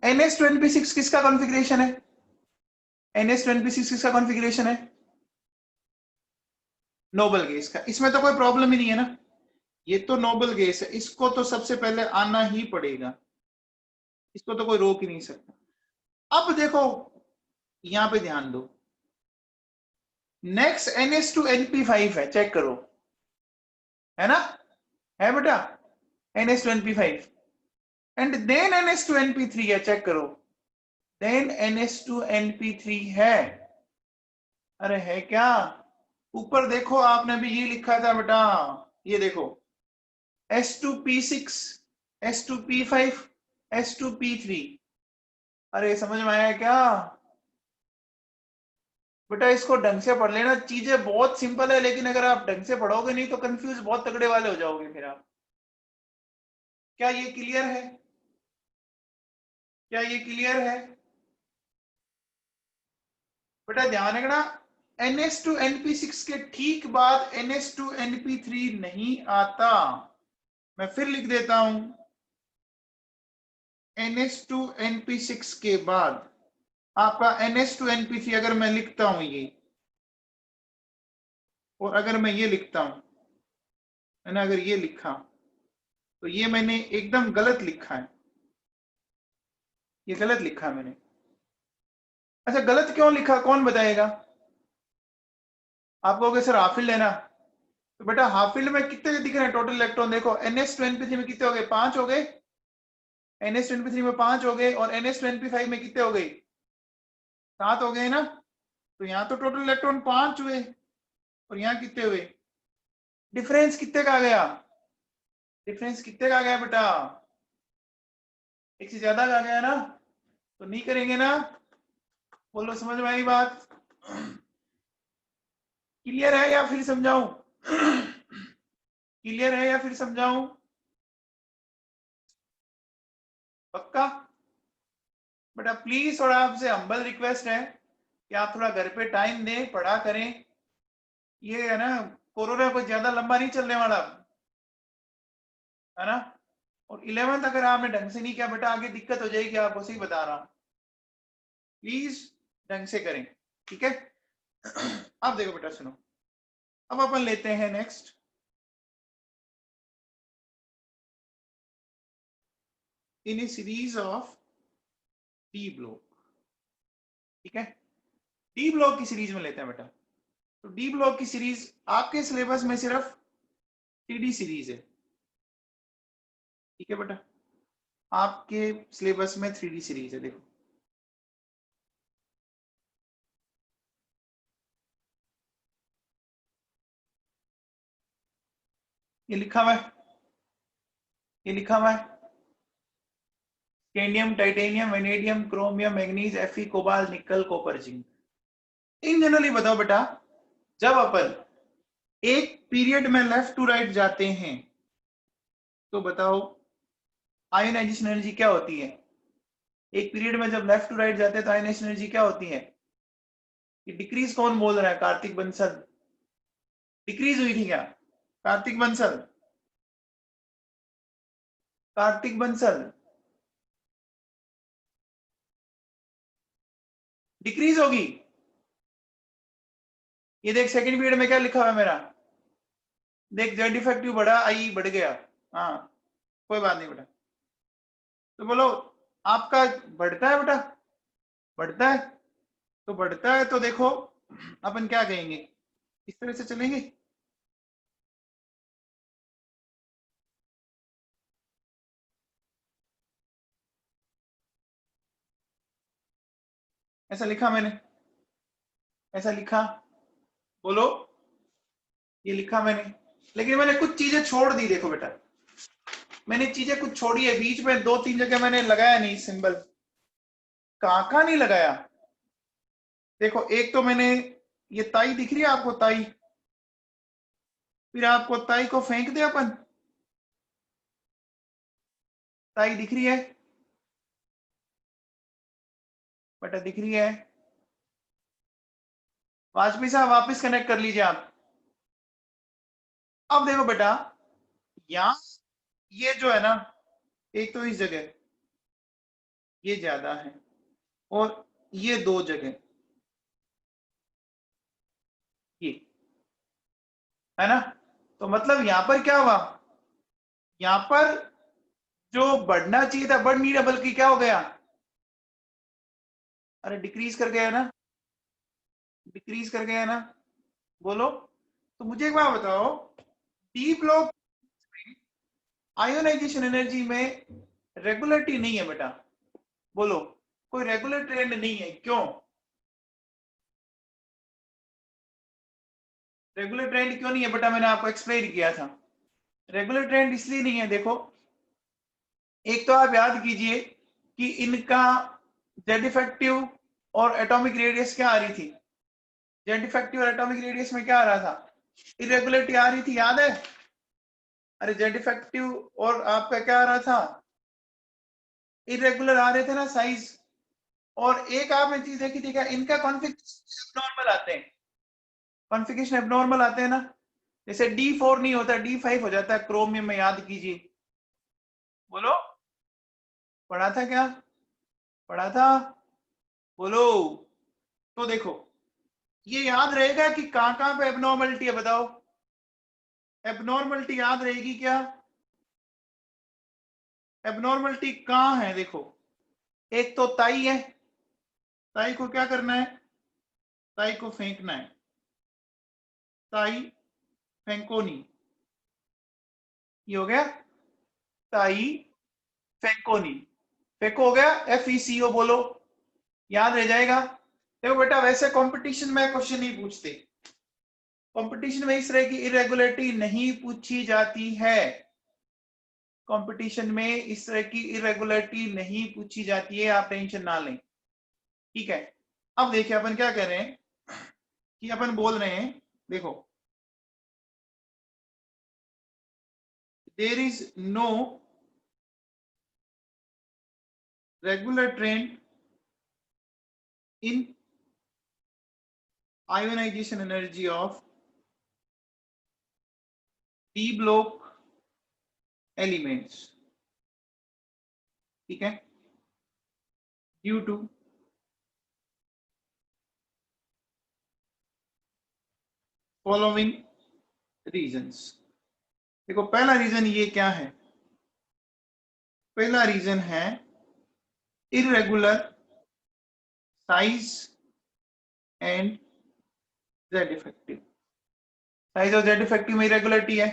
NH2NP6 किसका कॉन्फ़िगरेशन है? NH2NP6 किसका कॉन्फ़िगरेशन है? नोबल गैस का। इसमें तो कोई प्रॉब्लम ही नहीं है ना, ये तो नोबल गैस है, इसको तो सबसे पहले आना ही पड़ेगा, इसको तो कोई रोक ही नहीं सकता। अब देखो यहां पे ध्यान दो, नेक्स्ट NH2NP5 है, चेक करो, है ना, है बेटा NH2NP5, एंड देन NH2NP3 है, चेक करो, देन NH2NP3 है। अरे है क्या? ऊपर देखो आपने भी ये लिखा था बेटा, ये देखो S2P6, S2P5, S2P3। अरे समझ में आया क्या? बेटा इसको ढंग से पढ़ लेना, चीजें बहुत सिंपल है, लेकिन अगर आप ढंग से पढ़ोगे नहीं तो कंफ्यूज बहुत तगड़े वाले हो जाओगे फिर आप। क्या ये क्लियर है? क्या ये क्लियर है? बेटा ध्यान रखना, NH2NP6 के ठीक बाद NH2NP3 नहीं आता। मैं फिर लिख देता हूं, NH2NP6 के बाद आपका NH2NP3, अगर मैं लिखता हूं ये, और अगर मैं ये लिखता हूं, मैंने अगर ये लिखा तो ये मैंने एकदम गलत लिखा है, ये गलत लिखा मैंने। अच्छा गलत क्यों लिखा, कौन बताएगा? आप कहोगे सर हाफ फील्ड लेना, तो बेटा हाफ फील्ड में कितने दिख रहे हैं टोटल इलेक्ट्रॉन? देखो NH2NP3 में कितने हो गए, 5 हो गए, NH2NP3 में 5 हो गए, और NH2NP5 में कितने हो गए, 7 हो गए ना। तो यहाँ तो टोटल इलेक्ट्रॉन 5 हुए, और यहाँ कितने हुए? डिफरेंस कितने का आ गया? डिफरेंस कितने का आ गया बेटा? एक से ज्यादा का आ गया ना, तो नहीं करेंगे ना। बोलो समझ में आई बात? क्लियर है या फिर समझाऊं? क्लियर है या फिर समझाऊं? पक्का? बेटा प्लीज थोड़ा आपसे हम्बल रिक्वेस्ट है कि आप थोड़ा घर पे टाइम दें, पढ़ा करें। ये है ना, कोरोना कोई ज्यादा लंबा नहीं चलने वाला, है ना। और 11th अगर आपने ढंग से नहीं किया बेटा, आगे दिक्कत हो जाएगी, आपको सही बता रहा हूं। प्लीज ढंग से करें, ठीक है। अब देखो बेटा सुनो, अब अपन लेते हैं next, in A series of d block, ठीक है। डी ब्लॉक की सीरीज में लेते हैं बेटा। तो डी ब्लॉक की सीरीज आपके सिलेबस में सिर्फ 3D सीरीज है, ठीक है बेटा, आपके सिलेबस में 3D सीरीज है। देखो ये लिखा हुआ है, ये लिखा हुआ है, scandium, titanium, vanadium, chromium, manganese, Fe, cobalt, निकल, कॉपर, जिंक। इन जनरली बताओ बेटा, जब अपन एक पीरियड में लेफ्ट टू राइट जाते हैं तो बताओ आयोनाइजेशन एनर्जी क्या होती है? एक पीरियड में जब लेफ्ट टू राइट जाते हैं तो आयोनाइजेशन एनर्जी क्या होती है? ये डिक्रीज कौन बोल रहा है? कार्तिक बंसल। डिक्रीज हुई थी क्या? कार्तिक बंसल, कार्तिक बंसल, डिक्रीज होगी। ये देख सेकंड पीरियड में क्या लिखा हुआ है मेरा, देख जेड इफेक्टिव बढ़ा, आई बढ़ गया। हाँ कोई बात नहीं बेटा। तो बोलो आपका बढ़ता है बेटा, बढ़ता है। तो बढ़ता है तो देखो अपन क्या कहेंगे, इस तरह से चलेंगे। ऐसा लिखा मैंने, ऐसा लिखा, बोलो। ये लिखा मैंने, लेकिन मैंने कुछ चीजें छोड़ दी। देखो बेटा मैंने चीजें कुछ छोड़ी है बीच में, दो तीन जगह मैंने लगाया नहीं सिंबल। कहाँ नहीं लगाया? देखो एक तो मैंने, ये ताई दिख रही है आपको, ताई, फिर आपको ताई को फेंक दे अपन, ताई दिख रही है बेटा, दिख रही है। वाजपेयी साहब वापस कनेक्ट कर लीजिए आप। अब देखो बेटा यहां ये जो है ना, एक तो इस जगह ये ज्यादा है और ये दो जगह ये, है ना? तो मतलब यहां पर क्या हुआ, यहां पर जो बढ़ना चाहिए था बढ़ नहीं रहा, बल्कि क्या हो गया, अरे डिक्रीज कर गया ना, डिक्रीज कर गया ना। बोलो। तो मुझे एक बात बताओ, डी ब्लॉक आयोनाइजेशन एनर्जी में रेगुलरिटी नहीं है बेटा। बोलो कोई रेगुलर ट्रेंड नहीं है, क्यों? रेगुलर ट्रेंड क्यों नहीं है बेटा? मैंने आपको एक्सप्लेन किया था। रेगुलर ट्रेंड इसलिए नहीं है, देखो एक तो आप याद कीजिए कि इनका जेड इफेक्टिव और एटॉमिक रेडियस क्या आ रही थी, जेड इफेक्टिव और एटॉमिक रेडियस में क्या आ रहा था, इरेगुलरिटी आ रही थी, याद है? अरे जेड इफेक्टिव और आपका क्या आ रहा था, इरेगुलर आ रहे थे ना साइज। और एक आपने चीज देखी थी क्या, इनका कॉन्फ़िगरेशन नॉर्मल आते हैं, कॉन्फ़िगरेशन एबनॉर्मल आते हैं ना। जैसे D4 नहीं होता, D5 हो जाता है क्रोमियम में, याद कीजिए। बोलो पढ़ा था क्या, पढ़ा था? बोलो। तो देखो ये याद रहेगा कि कहां पे एबनॉर्मलिटी है, बताओ। एबनॉर्मलिटी याद रहेगी क्या? एबनॉर्मलिटी कहां है? देखो एक तो ताई है, ताई को क्या करना है, ताई को फेंकना है, ताई फेंको नहीं, ये हो गया ताई फेंको नहीं, फेंको हो गया, FECO बोलो, याद रह जाएगा। देखो बेटा वैसे कंपटीशन में क्वेश्चन नहीं पूछते, कंपटीशन में इस तरह की इरेगुलरिटी नहीं पूछी जाती है, कंपटीशन में इस तरह की इरेगुलरिटी नहीं पूछी जाती है, आप टेंशन ना लें, ठीक है? अब देखिए अपन क्या कह रहे हैं कि अपन बोल रहे हैं, देखो there is no regular trend in ionisation energy of d block elements, ठीक है, ड्यू टू फॉलोइंग रीजंस। देखो पहला रीजन ये क्या है, पहला रीजन है irregular size and Z effective, size और जेड इफेक्टिव में इरेगुलरिटी है।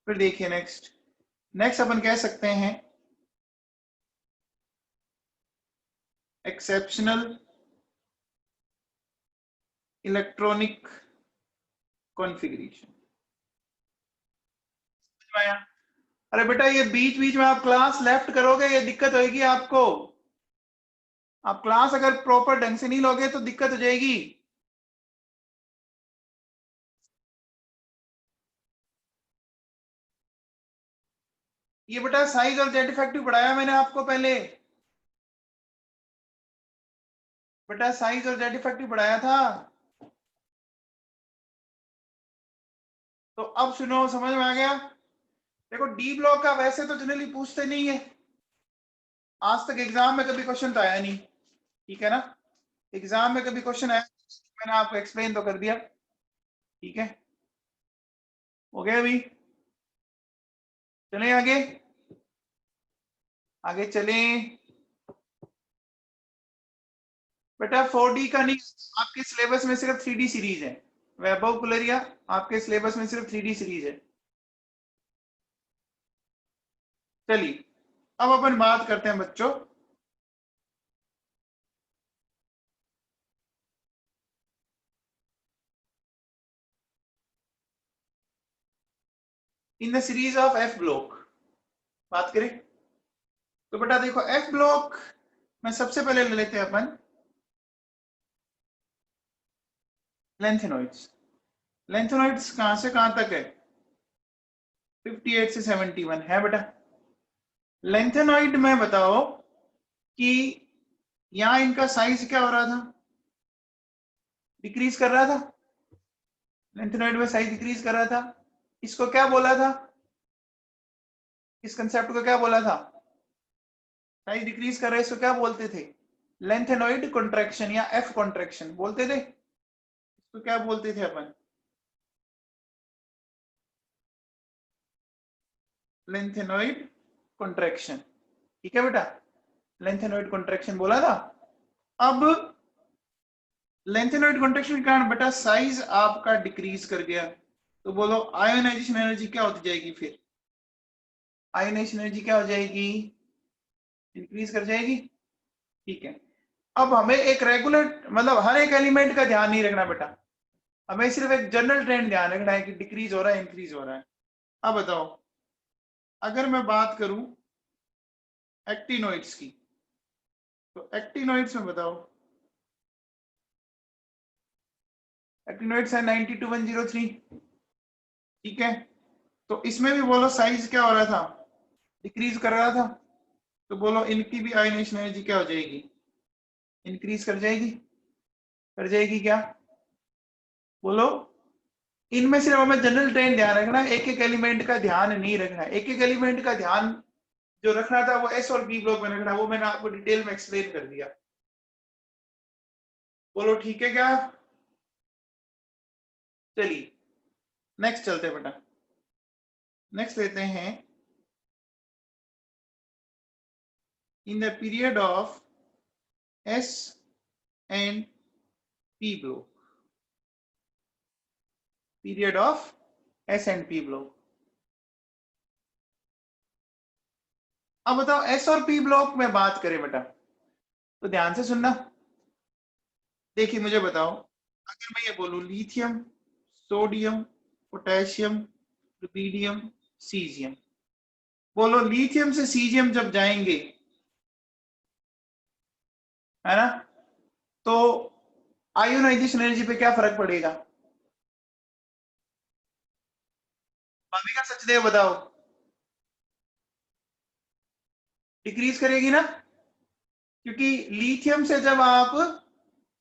फिर देखिए नेक्स्ट, नेक्स्ट अपन कह सकते हैं एक्सेप्शनल इलेक्ट्रॉनिक कॉन्फ़िगरेशन। अरे बेटा ये बीच बीच में आप क्लास लेफ्ट करोगे, ये दिक्कत होगी आपको। आप क्लास अगर प्रॉपर ढंग से नहीं लोगे तो दिक्कत हो जाएगी। ये बेटा साइज और जेड इफेक्टिव पढ़ाया मैंने आपको पहले, बेटा साइज और जेड इफेक्टिव पढ़ाया था। तो अब सुनो, समझ में आ गया? देखो डी ब्लॉक का वैसे तो जनरली पूछते नहीं है, आज तक एग्जाम में कभी क्वेश्चन तो आया नहीं, ठीक है ना? एग्जाम में कभी क्वेश्चन आया, मैंने आपको एक्सप्लेन तो कर दिया, ठीक है? हो गया अभी? चलें आगे, आगे चलें। बेटा 4D का नहीं, आपके सिलेबस में सिर्फ 3D सीरीज है। वैभव पुलरिया, आपके सिलेबस में सिर्फ 3D सीरीज है। चलिए अब अपन बात करते हैं बच्चों, in the series of F block बात करें तो बेटा देखो एफ ब्लॉक में सबसे पहले ले लेते हैं अपन लेंथेनॉइड्स। लेंथेनॉइड्स कहां से कहां तक है? 58 से 71 है बेटा। लेंथेनॉइड में बताओ कि यहां इनका साइज क्या हो रहा था? डिक्रीज कर रहा था। लेंथेनॉइड में साइज डिक्रीज कर रहा था। इसको क्या बोला था? इस कंसेप्ट को क्या बोला था? साइज डिक्रीज कर रहे इसको क्या बोलते थे? लेंथेनॉइड कॉन्ट्रैक्शन या एफ कॉन्ट्रैक्शन बोलते थे। इसको क्या बोलते थे अपन? लेंथेनॉइड कॉन्ट्रैक्शन, ठीक है बेटा? लेंथेनॉइड कॉन्ट्रैक्शन बोला था। अब लेंथेनॉइड कॉन्ट्रैक्शन के कारण बेटा साइज आपका डिक्रीज कर गया, तो बोलो आयोनाइजेशन एनर्जी क्या होती जाएगी? फिर आयोनाइजेशन एनर्जी क्या हो जाएगी? इंक्रीज कर जाएगी, ठीक है? अब हमें एक रेगुलर मतलब हर एक एलिमेंट का ध्यान नहीं रखना बेटा, हमें सिर्फ एक जनरल ट्रेंड ध्यान रखना है कि डिक्रीज हो रहा है इंक्रीज हो रहा है। अब बताओ अगर मैं बात करूं एक्टिनोइड्स की, तो एक्टिनोइड्स में बताओ, एक्टिनोइड्स है 92103, ठीक है? तो इसमें भी बोलो साइज क्या हो रहा था? डिक्रीज कर रहा था, तो बोलो इनकी भी आयनेशन एनर्जी क्या हो जाएगी? इंक्रीज कर जाएगी। कर जाएगी क्या? बोलो। इनमें सिर्फ हमें जनरल ट्रेंड ध्यान रखना है, एक एक एलिमेंट का ध्यान नहीं रखना है। एक एक एलिमेंट का ध्यान जो रखना था वो एस और बी ब्लॉक में रखना, वो मैंने आपको डिटेल में एक्सप्लेन कर दिया। बोलो ठीक है क्या? चलिए नेक्स्ट चलते हैं बेटा, नेक्स्ट लेते हैं in the period of S and P block, period of S and P block. अब बताओ एस और पी ब्लॉक में बात करें बेटा, तो ध्यान से सुनना। देखिए मुझे बताओ, अगर मैं ये बोलूं lithium, sodium, potassium, rubidium, caesium, बोलो लिथियम से सीजियम जब जाएंगे, है ना, तो आयोनाइजेशन एनर्जी पे क्या फर्क पड़ेगा? भाविका सचदेव बताओ। डिक्रीज करेगी ना, क्योंकि लिथियम से जब आप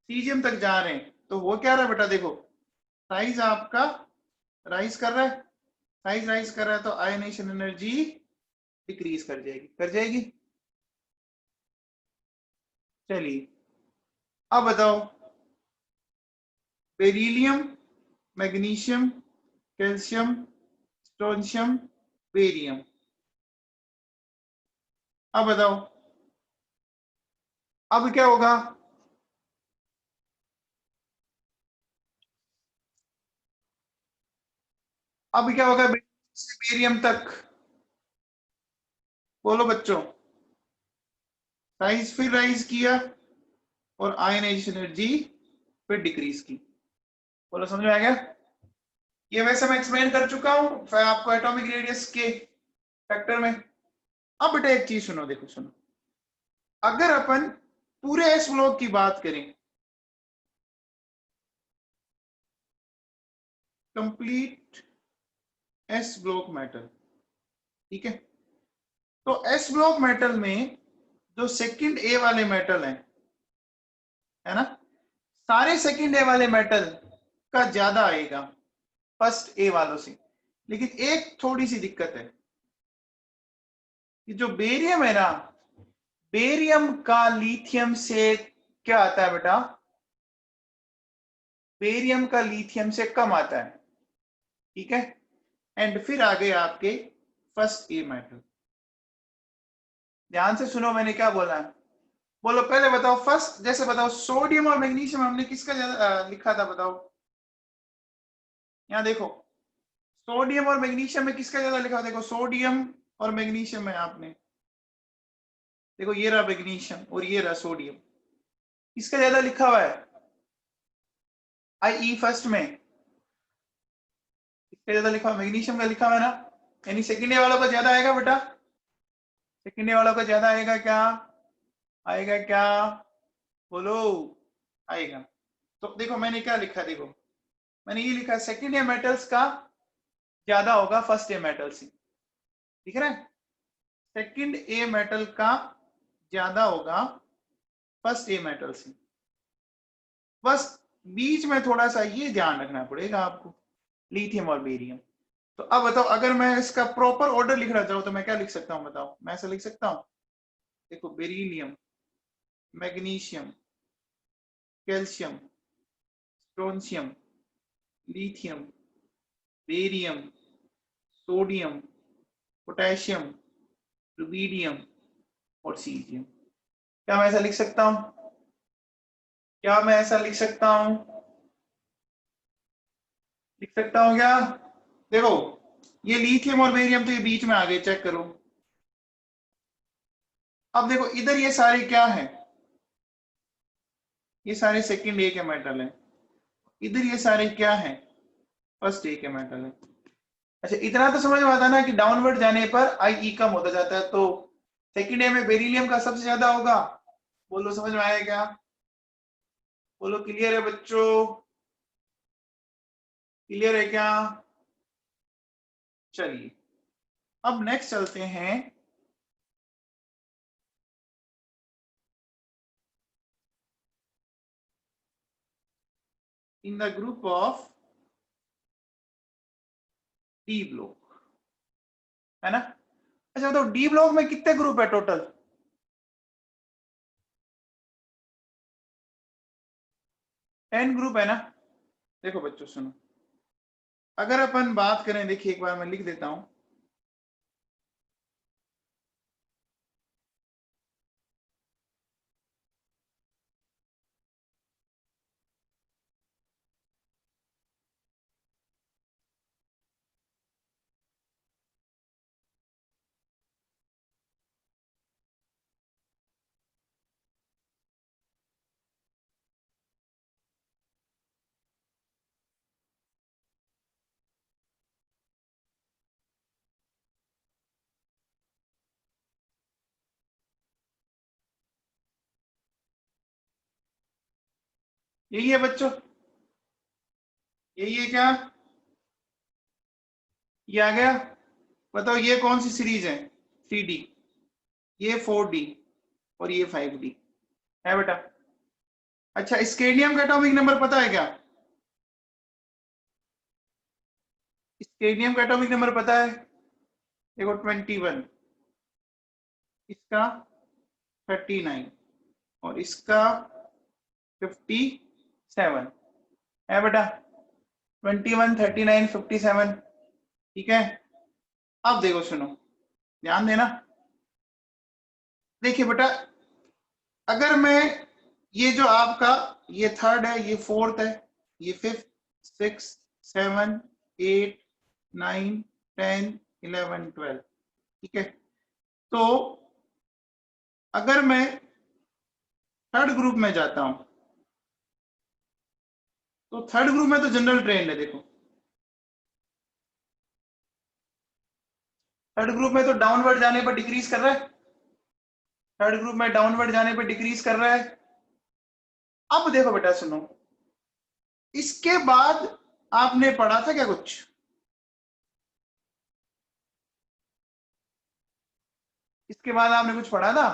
सीजियम तक जा रहे हैं तो वो क्या रहा है बेटा, देखो साइज आपका राइज कर रहा है, साइज राइज कर रहा है, तो आयोनाइजेशन एनर्जी डिक्रीज कर जाएगी। कर जाएगी। चलिए अब बताओ beryllium, magnesium, calcium, strontium, barium, अब बताओ अब क्या होगा? अब क्या होगा से बेरियम तक? बोलो बच्चों, साइज फिर राइज किया और आयनाइजेशन एनर्जी फिर डिक्रीज की। बोलो समझ में आ गया? ये वैसे मैं एक्सप्लेन कर चुका हूं फिर आपको एटॉमिक रेडियस के फैक्टर में। अब बेटा एक चीज सुनो, देखो सुनो, अगर अपन पूरे एस ब्लॉक की बात करें, कंप्लीट एस ब्लॉक मैटर, ठीक है, तो एस ब्लॉक मेटल में जो सेकंड ए वाले मेटल है ना, सारे सेकंड ए वाले मेटल का ज्यादा आएगा फर्स्ट ए वालों से। लेकिन एक थोड़ी सी दिक्कत है कि जो बेरियम है ना, बेरियम का लिथियम से क्या आता है बेटा, बेरियम का लिथियम से कम आता है, ठीक है। एंड फिर आ गए आपके फर्स्ट ए मेटल। ध्यान से सुनो मैंने क्या बोला है, बोलो पहले बताओ फर्स्ट, जैसे बताओ सोडियम और मैग्नीशियम हमने किसका ज्यादा लिखा था बताओ, यहाँ देखो सोडियम और मैग्नीशियम में किसका ज्यादा लिखा, देखो सोडियम और मैग्नीशियम में आपने देखो ये रहा मैग्नीशियम और ये रहा सोडियम, किसका ज्यादा लिखा हुआ है, आई फर्स्ट में किसका ज्यादा लिखा हुआ, मैग्नीशियम का लिखा हुआ है ना, यानी सेकेंड वालों का ज्यादा आएगा बेटा, सेकेंड वालों का ज्यादा आएगा क्या, आएगा क्या, बोलो आएगा। तो देखो मैंने क्या लिखा, देखो मैंने ये लिखा सेकेंड ए मेटल्स का ज्यादा होगा फर्स्ट ए मेटल से, ठीक है ना, सेकेंड ए मेटल का ज्यादा होगा फर्स्ट ए मेटल से। बस बीच में थोड़ा सा ये ध्यान रखना पड़ेगा आपको, लिथियम और बेरियम। तो अब बताओ अगर मैं इसका प्रॉपर ऑर्डर लिखना चाहूँ तो मैं क्या लिख सकता हूँ बताओ, मैं ऐसा लिख सकता हूँ, देखो beryllium, magnesium, calcium, strontium, lithium, barium, sodium, potassium, rubidium और सीजियम। क्या मैं ऐसा लिख सकता हूं, क्या मैं ऐसा लिख सकता हूं, लिख सकता हूं क्या, देखो ये लिथियम और बेरियम तो ये बीच में आ गए, चेक करो। अब देखो इधर ये सारे क्या हैं, ये सारे सेकंड ए के मेटल हैं, इधर ये सारे क्या हैं, फर्स्ट ए के मेटल हैं। अच्छा इतना तो समझ में आता ना कि डाउनवर्ड जाने पर आई कम होता जाता है, तो सेकंड ए में बेरिलियम का सबसे ज्यादा होगा, बोलो समझ में आया क्या, बोलो क्लियर है बच्चों, क्लियर है क्या। चलिए अब नेक्स्ट चलते हैं, in the group of d block, है ना। अच्छा तो डी ब्लॉक में कितने ग्रुप है टोटल, टेन ग्रुप है ना। देखो बच्चों सुनो, अगर अपन बात करें, देखिए एक बार मैं लिख देता हूं, यही है बच्चों, यही है क्या, ये आ गया। बताओ ये कौन सी सीरीज है, 3D, ये 4D और ये 5D है बेटा। अच्छा स्केडियम का एटॉमिक नंबर पता है क्या, स्केडियम का एटॉमिक नंबर पता है, देखो 21, इसका 39 और इसका 57 है बेटा, 21, 39, 57, ठीक है। अब देखो सुनो, ध्यान देना, देखिए बेटा अगर मैं ये जो आपका ये थर्ड है, ये फोर्थ है, ये फिफ्थ, सिक्स, सेवन, एट, 9, 10, 11, 12, ठीक है। तो अगर मैं थर्ड ग्रुप में जाता हूं तो थर्ड ग्रुप में तो जनरल ट्रेंड है, देखो थर्ड ग्रुप में तो डाउनवर्ड जाने पर डिक्रीज कर रहा है, थर्ड ग्रुप में डाउनवर्ड जाने पर डिक्रीज कर रहा है। अब देखो बेटा सुनो, इसके बाद आपने पढ़ा था क्या कुछ, इसके बाद आपने कुछ पढ़ा था?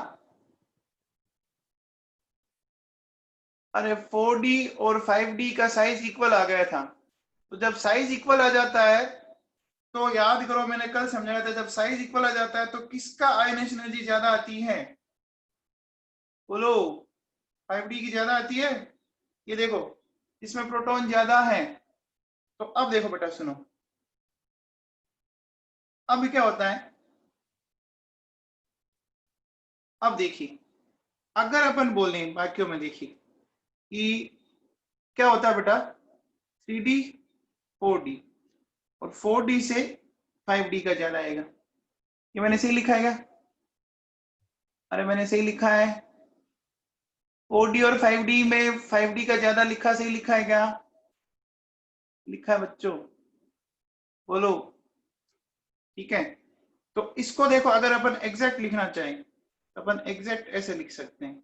अरे 4D और 5D का साइज इक्वल आ गया था। तो जब साइज इक्वल आ जाता है तो याद करो, मैंने कल समझाया था, जब साइज इक्वल आ जाता है तो किसका आयनेशन एनर्जी ज्यादा आती है? बोलो। 5D की ज्यादा आती है। ये देखो, इसमें प्रोटॉन ज्यादा है। तो अब देखो बेटा, सुनो, अब क्या होता है। अब देखिए, अगर अपन बोले वाक्यों में, देखिए कि क्या होता है बेटा, 3D 4D, और 4D से 5D का ज्यादा आएगा। ये मैंने सही लिखा है क्या? अरे मैंने सही लिखा है। 4D और 5D में 5D का ज्यादा लिखा, सही लिखा है क्या? लिखा है बच्चों, बोलो। ठीक है, तो इसको देखो, अगर अपन एग्जैक्ट लिखना चाहें तो अपन एग्जैक्ट ऐसे लिख सकते हैं।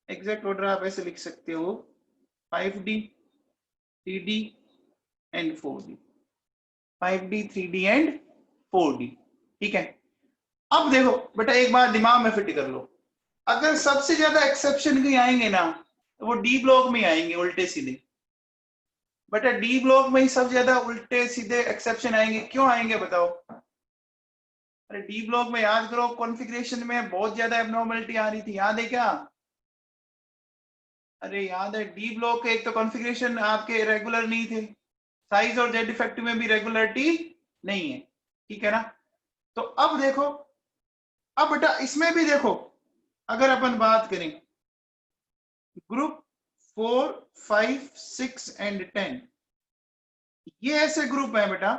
एग्जैक्ट ऑर्डर आप ऐसे लिख सकते हो, 5D 3D and 4D, 5D 3D and 4D। ठीक है, अब देखो बेटा, एक बात दिमाग में फिट कर लो, अगर सबसे ज्यादा एक्सेप्शन कहीं आएंगे ना तो वो डी ब्लॉक में आएंगे, उल्टे सीधे। बेटा डी ब्लॉक में ही सबसे ज्यादा उल्टे सीधे एक्सेप्शन आएंगे। क्यों आएंगे बताओ? अरे डी ब्लॉक में याद करो, कॉन्फ़िगरेशन में बहुत ज्यादा एब्नॉर्मलिटी आ रही थी, याद है क्या? अरे याद है, डी ब्लॉक के एक तो कॉन्फ़िगरेशन आपके रेगुलर नहीं थे, साइज और जेड इफेक्टिव में भी रेगुलरिटी नहीं है। ठीक है ना? तो अब देखो, अब बेटा इसमें भी देखो, अगर अपन बात करें ग्रुप 4, 5, 6 एंड 10, ये ऐसे ग्रुप है बेटा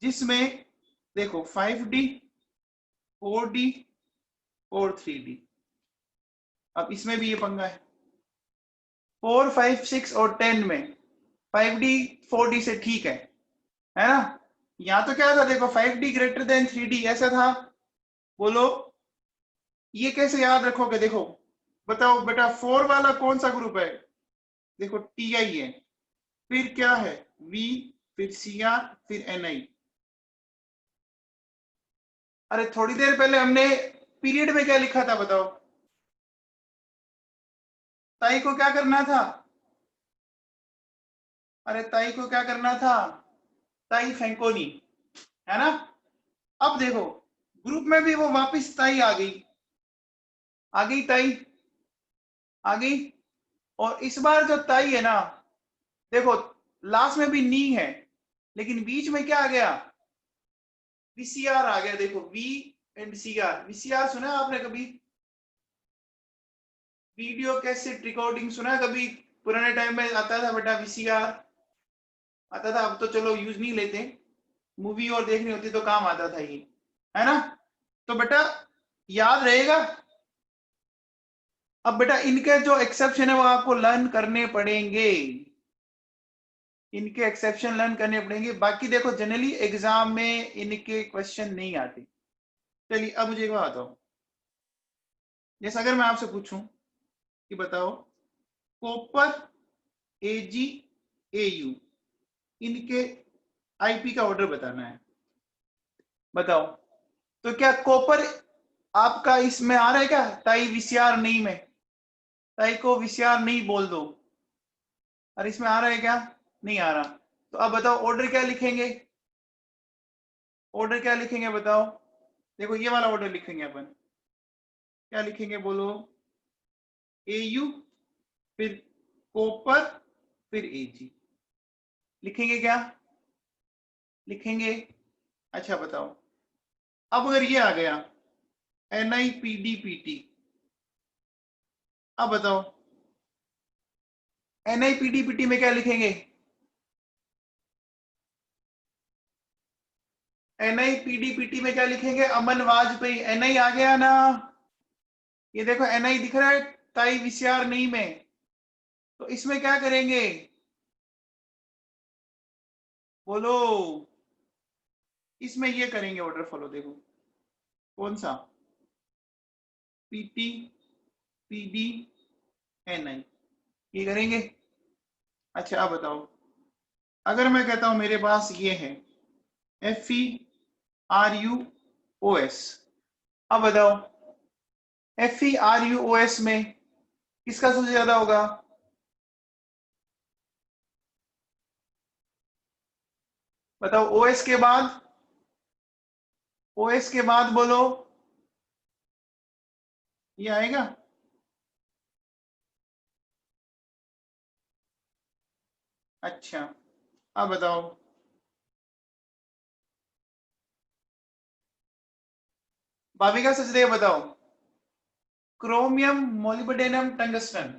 जिसमें देखो 5D 4D और 3D। अब इसमें भी ये पंगा है, 4, 5, 6 और 10 में 5D 4D से ठीक है ना? यहाँ तो क्या था, देखो 5D ग्रेटर देन 3D ऐसा था। बोलो, ये कैसे याद रखोगे? देखो बताओ बेटा, 4 वाला कौन सा ग्रुप है? देखो Ti है, फिर क्या है, V, फिर Cr, फिर Ni। अरे थोड़ी देर पहले हमने पीरियड में क्या लिखा था बताओ? ताई को क्या करना था? अरे ताई को क्या करना था? ताई फेंको नहीं, है ना? अब देखो, ग्रुप में भी वो वापस ताई आ गई, आ गई ताई, आ गई। और इस बार जो ताई है ना, देखो लास्ट में भी नी है, लेकिन बीच में क्या आ गया? वीसीआर आ गया। देखो वी एंड सीआर, वीसीआर सुना आपने कभी? वीडियो कैसेट रिकॉर्डिंग सुना कभी? पुराने टाइम में आता था बेटा वीसीआर, आता था। अब तो चलो यूज नहीं लेते, मूवी और देखनी होती तो काम आता था ये, है ना? तो बेटा याद रहेगा। अब बेटा इनके जो एक्सेप्शन है वो आपको लर्न करने पड़ेंगे, इनके एक्सेप्शन लर्न करने पड़ेंगे। बाकी देखो जनरली एग्जाम में इनके क्वेश्चन नहीं आते। चलिए अब मुझे एक बात बताओ, जैसे अगर मैं आपसे पूछूं कि बताओ कॉपर, एजी, एयू, इनके आईपी का ऑर्डर बताना है, बताओ। तो क्या कॉपर आपका इसमें आ रहा है क्या? ताई वीसीआर नहीं में, ताई को वीसीआर नहीं बोल दो। और इसमें आ रहा है क्या? नहीं आ रहा। तो अब बताओ ऑर्डर क्या लिखेंगे? ऑर्डर क्या लिखेंगे बताओ? देखो ये वाला ऑर्डर लिखेंगे अपन, क्या लिखेंगे बोलो? एयू, फिर कॉपर, फिर एजी, लिखेंगे क्या? लिखेंगे। अच्छा बताओ, अब अगर ये आ गया NiPdPt, अब बताओ NiPdPt में क्या लिखेंगे? NiPdPt में क्या लिखेंगे? अमन वाजपेयी, Ni आ गया ना? ये देखो Ni दिख रहा है ताई वीसीआर नहीं में। तो इसमें क्या करेंगे बोलो? इसमें ये करेंगे ऑर्डर फॉलो, देखो कौन सा? पीटी, पीडी, Ni, ये करेंगे। अच्छा अब बताओ, अगर मैं कहता हूं मेरे पास ये है FeRuOS, अब बताओ FeRuOS में किसका सबसे ज्यादा होगा? बताओ OS के बाद, OS के बाद बोलो, ये आएगा? अच्छा, अब बताओ भाविका सचदेव बताओ, chromium, molybdenum, tungsten,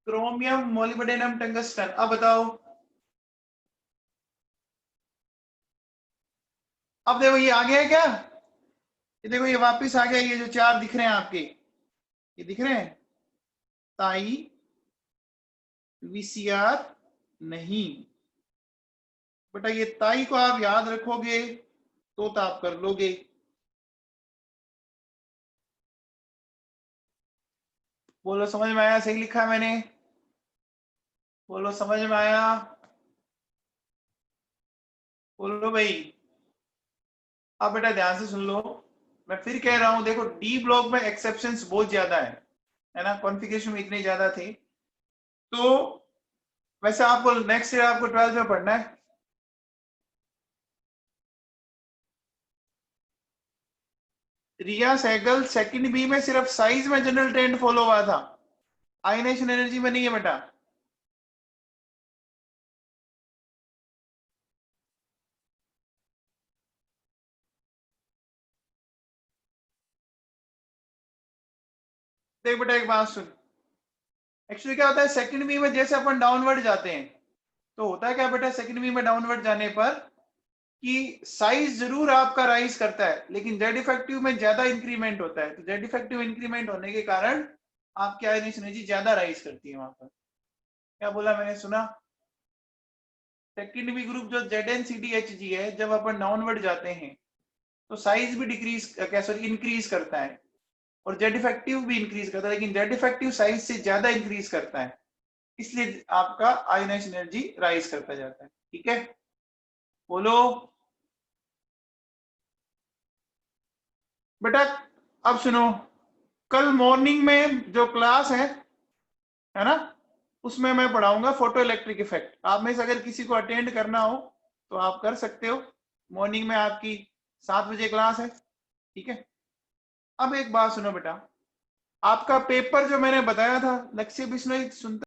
chromium, molybdenum, tungsten, अब बताओ। अब देखो ये आ गया है क्या? ये देखो ये वापस आ गया, ये जो चार दिख रहे हैं आपके, ये दिख रहे हैं, ताई, VCR नहीं। बेटा ये ताई को आप याद रखोगे तो आप कर लोगे। बोलो समझ में आया? सही लिखा है मैंने? बोलो समझ में आया? बोलो भाई। अब बेटा ध्यान से सुन लो, मैं फिर कह रहा हूं, देखो डी ब्लॉक में एक्सेप्शंस बहुत ज्यादा है ना, कॉन्फ़िगरेशन में इतने ज्यादा थे। तो वैसे आपको नेक्स्ट ईयर आपको 12th में पढ़ना है। रिया सहगल सेकंड बी में सिर्फ साइज में जनरल ट्रेंड फॉलो हुआ था, आयनेशन एनर्जी में नहीं है बेटा। देख बेटा एक बात सुन, एक्चुअली क्या होता है सेकंड बी में जैसे अपन डाउनवर्ड जाते हैं, तो होता है क्या बेटा सेकंड बी में डाउनवर्ड जाने पर कि साइज जरूर आपका राइज करता है, लेकिन जेड इफेक्टिव में ज्यादा इंक्रीमेंट होता है। तो जेड इफेक्टिव इंक्रीमेंट होने के कारण आपकी आयनेशन एनर्जी ज्यादा राइज करती है वहां पर। क्या बोला मैंने, सुना? सेकंड बी ग्रुप जो ZnCdHg है, जब अपन डाउनवर्ड जाते हैं तो साइज भी डिक्रीज, क्या सॉरी, इंक्रीज करता है, और जेड इफेक्टिव भी इंक्रीज करता है, लेकिन जेड इफेक्टिव साइज से ज्यादा इंक्रीज करता है, इसलिए आपका आयनाइजेशन एनर्जी राइज करता जाता है। ठीक है, बोलो बेटा। अब सुनो, कल मॉर्निंग में जो क्लास है ना, उसमें मैं पढ़ाऊंगा फोटो इलेक्ट्रिक इफेक्ट। आप में से अगर किसी को अटेंड करना हो तो आप कर सकते हो। मॉर्निंग में आपकी 7 बजे क्लास है, ठीक है? अब एक बात सुनो बेटा, आपका पेपर जो मैंने बताया था, लक्ष्य बिश्नोई सुनता